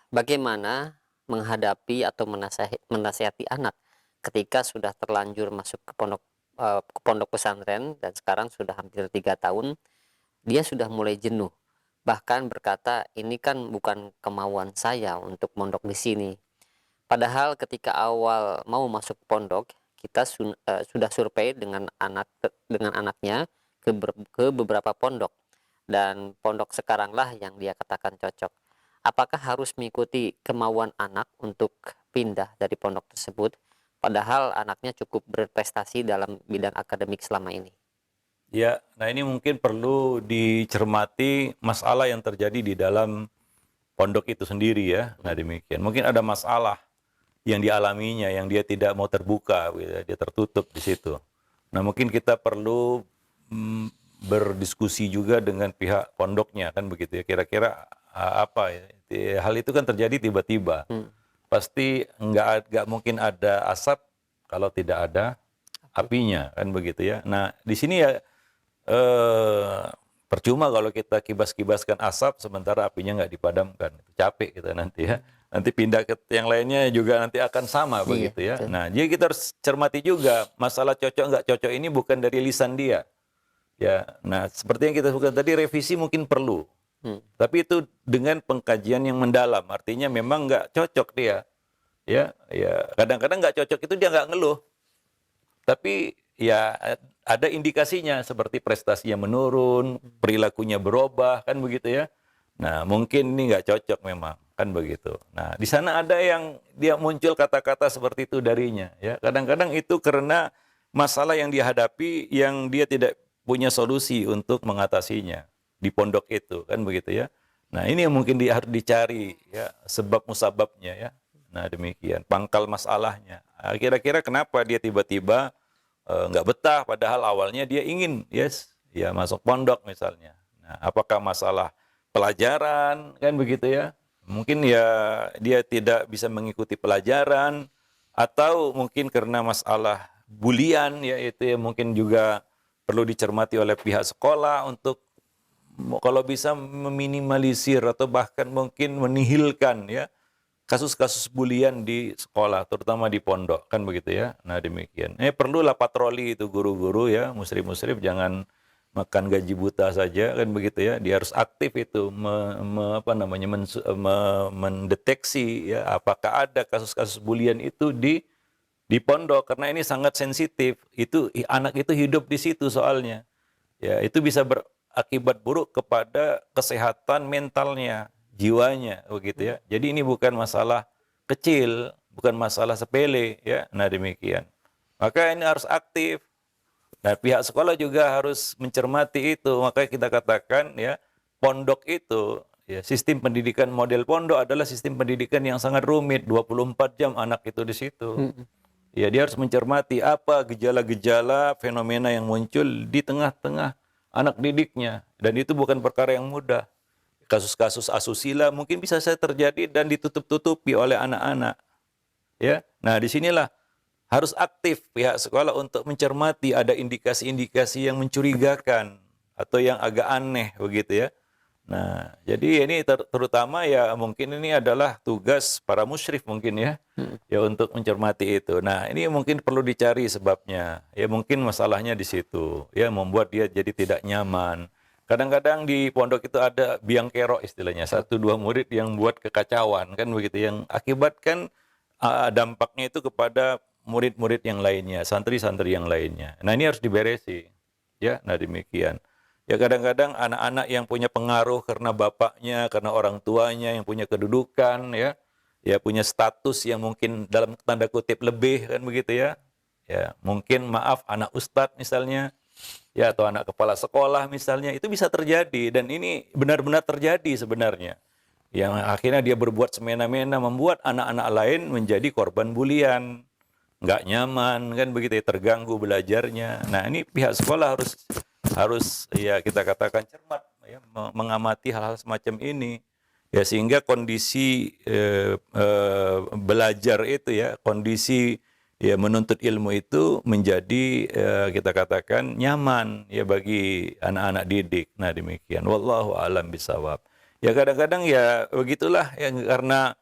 Bagaimana menghadapi atau menasihati anak ketika sudah terlanjur masuk ke pondok pesantren dan sekarang sudah hampir 3 tahun, dia sudah mulai jenuh, bahkan berkata ini kan bukan kemauan saya untuk mondok di sini. Padahal ketika awal mau masuk pondok, kita sudah survei dengan anaknya ke beberapa pondok, dan pondok sekaranglah yang dia katakan cocok. Apakah harus mengikuti kemauan anak untuk pindah dari pondok tersebut, padahal anaknya cukup berprestasi dalam bidang akademik selama ini? Ya, nah ini mungkin perlu dicermati masalah yang terjadi di dalam pondok itu sendiri ya. Nah demikian. Mungkin ada masalah yang dialaminya, yang dia tidak mau terbuka, gitu, dia tertutup di situ. Nah mungkin kita perlu berdiskusi juga dengan pihak pondoknya kan begitu ya. Kira-kira apa ya? Hal itu kan terjadi tiba-tiba. Pasti nggak mungkin ada asap kalau tidak ada apinya kan begitu ya. Nah di sini ya percuma kalau kita kibas-kibaskan asap sementara apinya nggak dipadamkan. Capek kita nanti ya. nanti pindah ke yang lainnya juga nanti akan sama Iya, begitu ya. betul. Nah, jadi kita harus cermati juga masalah cocok nggak cocok ini bukan dari lisan dia. Ya, nah seperti yang kita sebutkan tadi revisi mungkin perlu, Hmm. tapi itu dengan pengkajian yang mendalam. Artinya memang nggak cocok dia. Ya, kadang-kadang nggak cocok itu dia nggak ngeluh, tapi ya ada indikasinya seperti prestasinya menurun, perilakunya berubah, kan begitu ya. Nah, mungkin ini nggak cocok memang, kan begitu. Nah, di sana ada yang dia muncul kata-kata seperti itu darinya, ya. Kadang-kadang itu karena masalah yang dihadapi yang dia tidak punya solusi untuk mengatasinya di pondok itu, kan begitu ya. Nah, ini yang mungkin dia harus dicari ya sebab musababnya ya. Nah, demikian pangkal masalahnya. Kira-kira kenapa dia tiba-tiba nggak betah padahal awalnya dia ingin ya masuk pondok misalnya. Nah, apakah masalah pelajaran kan begitu ya? Mungkin ya dia tidak bisa mengikuti pelajaran atau mungkin karena masalah bulian ya itu ya mungkin juga perlu dicermati oleh pihak sekolah untuk kalau bisa meminimalisir atau bahkan mungkin menihilkan ya kasus-kasus bulian di sekolah, terutama di pondok, kan begitu ya. Nah demikian. Perlulah patroli itu guru-guru ya, musrif-musrif jangan makan gaji buta saja, kan begitu ya. Dia harus aktif itu, mendeteksi ya apakah ada kasus-kasus bulian itu di pondok, karena ini sangat sensitif. Itu anak itu hidup di situ soalnya. Ya, itu bisa berakibat buruk kepada kesehatan mentalnya, jiwanya, begitu ya. Jadi ini bukan masalah kecil, bukan masalah sepele, ya. Nah demikian. Maka ini harus aktif. Nah pihak sekolah juga harus mencermati itu. Makanya kita katakan ya, pondok itu, ya sistem pendidikan model pondok adalah sistem pendidikan yang sangat rumit. 24 jam anak itu di situ. Hmm. Ya dia harus mencermati apa gejala-gejala fenomena yang muncul di tengah-tengah anak didiknya. Dan itu bukan perkara yang mudah. Kasus-kasus asusila mungkin bisa saja terjadi dan ditutup-tutupi oleh anak-anak. Ya, nah disinilah harus aktif pihak sekolah untuk mencermati ada indikasi-indikasi yang mencurigakan atau yang agak aneh begitu ya. Nah, jadi ini terutama ya mungkin ini adalah tugas para musyrif mungkin ya, ya untuk mencermati itu. Nah, ini mungkin perlu dicari sebabnya. Ya mungkin masalahnya di situ, ya membuat dia jadi tidak nyaman. Kadang-kadang di pondok itu ada biang kerok istilahnya, satu dua murid yang buat kekacauan kan begitu, yang akibatkan dampaknya itu kepada murid-murid yang lainnya, santri-santri yang lainnya. Nah, ini harus diberesi. Ya, nah demikian. Ya kadang-kadang anak-anak yang punya pengaruh karena bapaknya, karena orang tuanya yang punya kedudukan ya punya status yang mungkin dalam tanda kutip lebih kan begitu ya. Ya, mungkin maaf anak ustadz misalnya, ya atau anak kepala sekolah misalnya, itu bisa terjadi dan ini benar-benar terjadi sebenarnya. Yang akhirnya dia berbuat semena-mena membuat anak-anak lain menjadi korban bulian, nggak nyaman kan begitu ya, terganggu belajarnya. Nah, ini pihak sekolah harus ya kita katakan cermat ya mengamati hal-hal semacam ini ya sehingga kondisi belajar itu ya kondisi ya menuntut ilmu itu menjadi kita katakan nyaman ya bagi anak-anak didik. Nah demikian wallahu alam bisawab. Ya kadang-kadang ya begitulah ya karena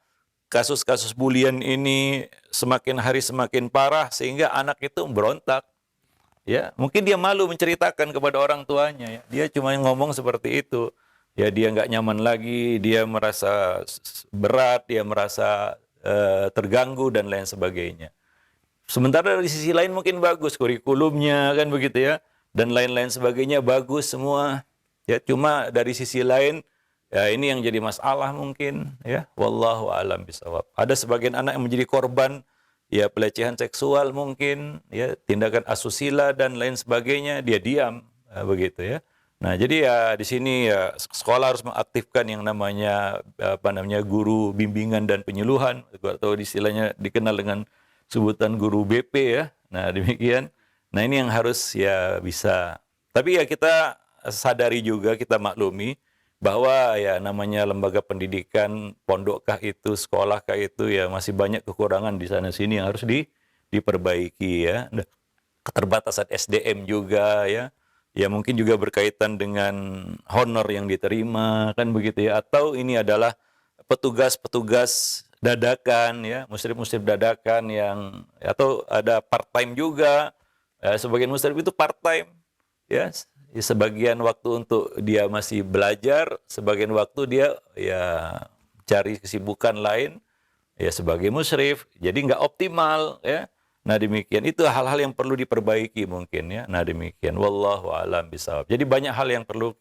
kasus-kasus bulian ini semakin hari semakin parah sehingga anak itu berontak. Ya, mungkin dia malu menceritakan kepada orang tuanya. Ya. Dia cuma ngomong seperti itu. Ya, dia nggak nyaman lagi, dia merasa berat, dia merasa terganggu dan lain sebagainya. Sementara dari sisi lain mungkin bagus kurikulumnya kan begitu ya, dan lain-lain sebagainya bagus semua. Ya, cuma dari sisi lain ya ini yang jadi masalah mungkin. Ya, wallahu a'lam bishawab. Ada sebagian anak yang menjadi korban. Ya pelecehan seksual mungkin, ya tindakan asusila dan lain sebagainya, dia diam begitu ya. Nah jadi ya di sini ya sekolah harus mengaktifkan yang namanya guru bimbingan dan penyuluhan atau istilahnya dikenal dengan sebutan guru BP ya. Nah demikian. Nah ini yang harus ya bisa. Tapi ya kita sadari juga kita maklumi bahwa ya namanya lembaga pendidikan, pondokkah itu, sekolahkah itu ya masih banyak kekurangan di sana sini yang harus diperbaiki ya. Keterbatasan SDM juga ya. Ya mungkin juga berkaitan dengan honor yang diterima kan begitu ya atau ini adalah petugas-petugas dadakan ya, musyrif-musyrif dadakan yang atau ada part time juga. Sebagian musyrif itu part time ya, sebagian waktu untuk dia masih belajar, sebagian waktu dia ya cari kesibukan lain ya sebagai musyrif, jadi nggak optimal ya. Nah demikian, itu hal-hal yang perlu diperbaiki mungkin ya. Nah demikian, wallahu a'lam bishawab. Jadi banyak hal yang perlu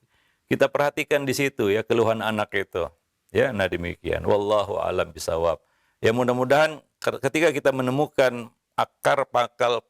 kita perhatikan di situ ya, keluhan anak itu ya. Nah demikian, wallahu a'lam bishawab. Ya mudah-mudahan ketika kita menemukan akar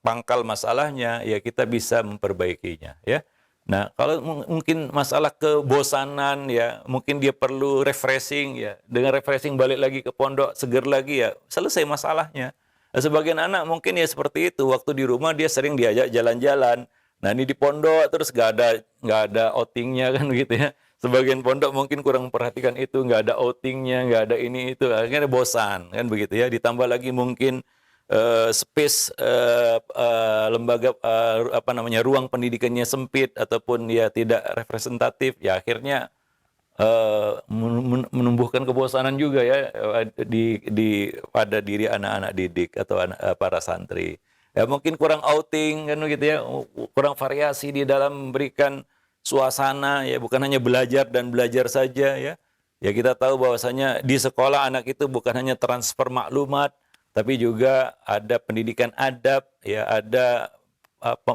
pangkal masalahnya, ya kita bisa memperbaikinya ya. Nah, kalau mungkin masalah kebosanan ya, mungkin dia perlu refreshing ya. Dengan refreshing balik lagi ke pondok, seger lagi ya, selesai masalahnya. Nah, sebagian anak mungkin ya seperti itu, waktu di rumah dia sering diajak jalan-jalan. Nah, ini di pondok terus nggak ada outingnya kan gitu ya. Sebagian pondok mungkin kurang memperhatikan itu, nggak ada outingnya, nggak ada ini itu, akhirnya bosan kan begitu ya. Ditambah lagi mungkin space lembaga ruang pendidikannya sempit ataupun ya tidak representatif, ya akhirnya menumbuhkan kebosanan juga ya pada diri anak-anak didik atau para santri. Ya mungkin kurang outing kan gitu ya, kurang variasi di dalam memberikan suasana ya, bukan hanya belajar dan belajar saja ya. Ya kita tahu bahwasanya di sekolah anak itu bukan hanya transfer maklumat, tapi juga ada pendidikan adab, ya ada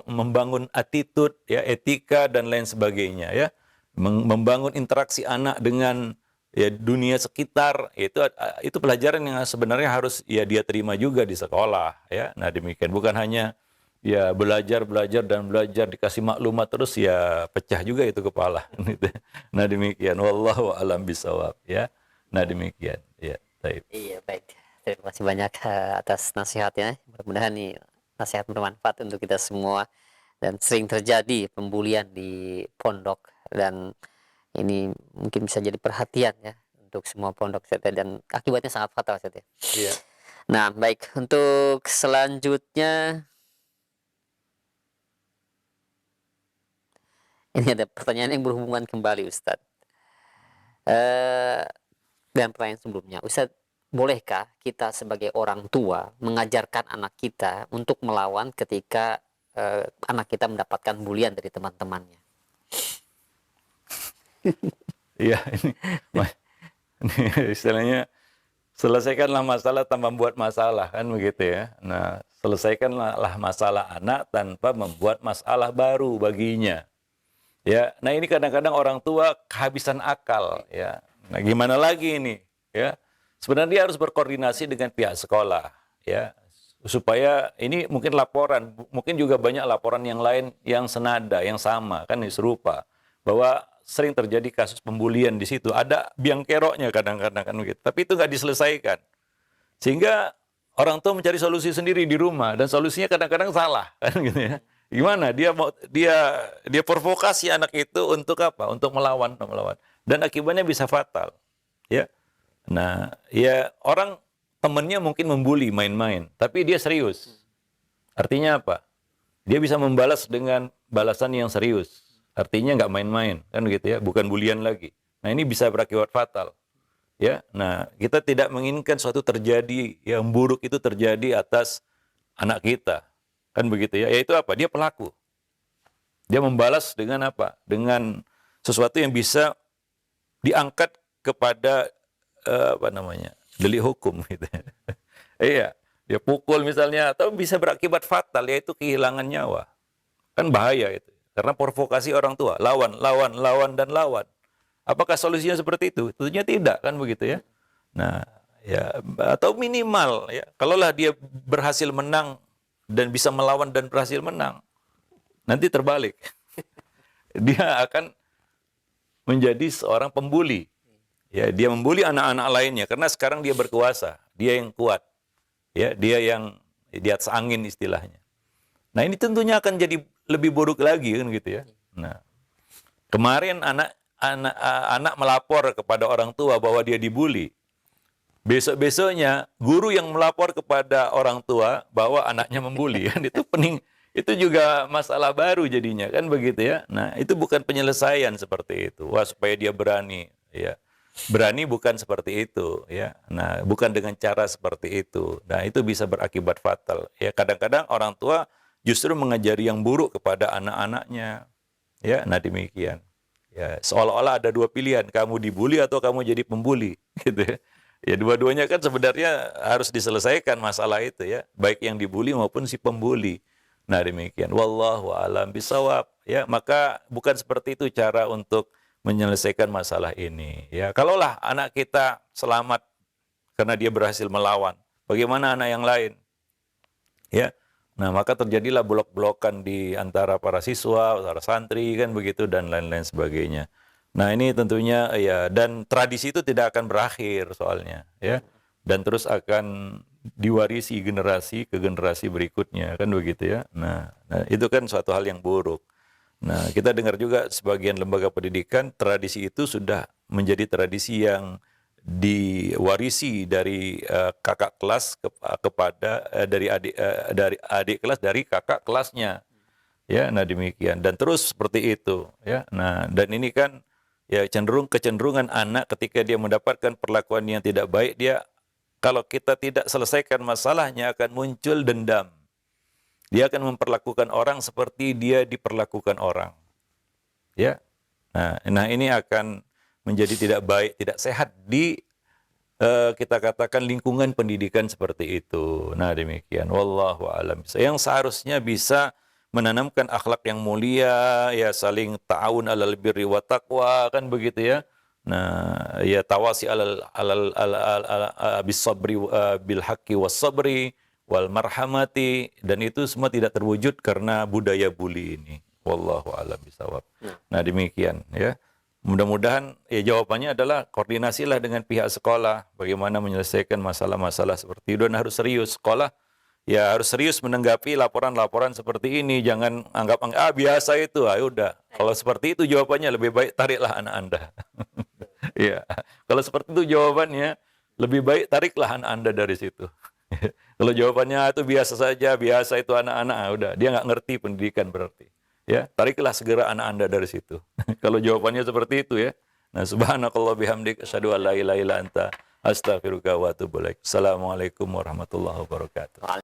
membangun attitude, ya etika dan lain sebagainya, ya membangun interaksi anak dengan ya dunia sekitar. Itu pelajaran yang sebenarnya harus ya dia terima juga di sekolah, ya. Nah demikian, bukan hanya ya belajar dan belajar dikasih maklumat terus ya pecah juga itu kepala. Nah demikian, wallahu a'lam bishawab, ya. Nah demikian, ya. Baik. Iya, baik. Terima kasih banyak atas nasihatnya. Mudah-mudahan nih nasihat bermanfaat untuk kita semua. Dan sering terjadi pembulian di pondok, dan ini mungkin bisa jadi perhatian ya untuk semua pondok Ustaz, dan akibatnya sangat fatal Ustaz ya. Iya. Nah, baik, untuk selanjutnya ini ada pertanyaan yang berhubungan kembali Ustaz. Dan pertanyaan sebelumnya, Ustaz, bolehkah kita sebagai orang tua mengajarkan anak kita untuk melawan ketika anak kita mendapatkan bulian dari teman-temannya? Iya, ini istilahnya selesaikanlah masalah tanpa membuat masalah kan begitu ya. Nah, selesaikanlah masalah anak tanpa membuat masalah baru baginya. Ya, nah ini kadang-kadang orang tua kehabisan akal ya. Nah, gimana lagi ini ya? Sebenarnya dia harus berkoordinasi dengan pihak sekolah ya, supaya ini mungkin laporan, mungkin juga banyak laporan yang lain yang senada, yang sama kan serupa, bahwa sering terjadi kasus pembulian di situ. Ada biang keroknya kadang-kadang kan begitu. Tapi itu nggak diselesaikan. Sehingga orang tua mencari solusi sendiri di rumah, dan solusinya kadang-kadang salah kan gitu ya. Gimana dia provokasi anak itu untuk apa? Untuk melawan. Dan akibatnya bisa fatal. Ya. Nah, ya orang temennya mungkin membuli main-main, tapi dia serius. Artinya apa? Dia bisa membalas dengan balasan yang serius. Artinya nggak main-main, kan gitu ya, bukan bulian lagi. Nah ini bisa berakibat fatal. Ya, nah kita tidak menginginkan suatu terjadi yang buruk itu terjadi atas anak kita, kan begitu ya. Yaitu apa? Dia pelaku. Dia membalas dengan apa? Dengan sesuatu yang bisa diangkat kepada delik hukum gitu. Iya, dia pukul misalnya, atau bisa berakibat fatal, yaitu kehilangan nyawa. Kan bahaya itu. Karena provokasi orang tua, lawan. Apakah solusinya seperti itu? Tentunya tidak, kan begitu ya. Nah, ya atau minimal ya, kalaulah dia berhasil menang dan bisa melawan dan berhasil menang, nanti terbalik. Dia akan menjadi seorang pembuli. Ya, dia membuli anak-anak lainnya karena sekarang dia berkuasa, dia yang kuat. Ya, dia yang di atas angin istilahnya. Nah, ini tentunya akan jadi lebih buruk lagi kan gitu ya. Nah, kemarin anak melapor kepada orang tua bahwa dia dibully. Besok-besoknya guru yang melapor kepada orang tua bahwa anaknya membuli kan, itu pening. Itu juga masalah baru jadinya kan begitu ya. Nah, itu bukan penyelesaian seperti itu. Wah, supaya dia berani ya. berani bukan seperti itu, ya. Nah, bukan dengan cara seperti itu. Nah, itu bisa berakibat fatal. Ya, kadang-kadang orang tua justru mengajari yang buruk kepada anak-anaknya. Ya, nah demikian. Ya, seolah-olah ada dua pilihan, kamu dibully atau kamu jadi pembuli, gitu ya. Ya, dua-duanya kan sebenarnya harus diselesaikan masalah itu ya, baik yang dibully maupun si pembuli. Nah, demikian. Wallahu a'lam bishawab. Ya, maka bukan seperti itu cara untuk menyelesaikan masalah ini. Ya, kalaulah anak kita selamat karena dia berhasil melawan, bagaimana anak yang lain? Ya. Nah, maka terjadilah blok-blokan di antara para siswa, para santri kan begitu dan lain-lain sebagainya. Nah, ini tentunya ya, dan tradisi itu tidak akan berakhir soalnya ya. Dan terus akan diwarisi generasi ke generasi berikutnya kan begitu ya. Nah, itu kan suatu hal yang buruk. Nah, kita dengar juga sebagian lembaga pendidikan tradisi itu sudah menjadi tradisi yang diwarisi dari kakak kelas kepada dari adik kelas dari kakak kelasnya, ya. Nah, demikian dan terus seperti itu, ya. Nah, dan ini kan ya kecenderungan anak ketika dia mendapatkan perlakuan yang tidak baik, dia kalau kita tidak selesaikan masalahnya akan muncul dendam. Dia akan memperlakukan orang seperti dia diperlakukan orang, ya. Nah, ini akan menjadi tidak baik, tidak sehat di kita katakan lingkungan pendidikan seperti itu. Nah, demikian. Wallahu a'lam. Yang seharusnya bisa menanamkan akhlak yang mulia, ya saling ta'awun 'alal birri wa taqwa kan begitu ya. Nah, ya tawasi 'alal bis sabri bil haqqi was sabri wal marhamati, dan itu semua tidak terwujud karena budaya bully ini. Wallahu a'lam bishawab. Nah, demikian ya. Mudah-mudahan ya jawabannya adalah koordinasilah dengan pihak sekolah bagaimana menyelesaikan masalah-masalah seperti itu, dan harus serius. Sekolah ya harus serius menanggapi laporan-laporan seperti ini. Jangan anggap biasa itu. Udah. Kalau seperti itu jawabannya, lebih baik tariklah anak Anda. Ya. Kalau seperti itu jawabannya, lebih baik tariklah anak Anda dari situ. Kalau jawabannya itu biasa saja, biasa itu anak-anak, udah, dia nggak ngerti pendidikan berarti. Ya, tariklah segera anak Anda dari situ. Kalau jawabannya seperti itu ya. Nah, subhanakallah bihamdik asyhadu an la ilaha illa anta astaghfiruka wa atubu ilaik. Assalamualaikum warahmatullahi wabarakatuh.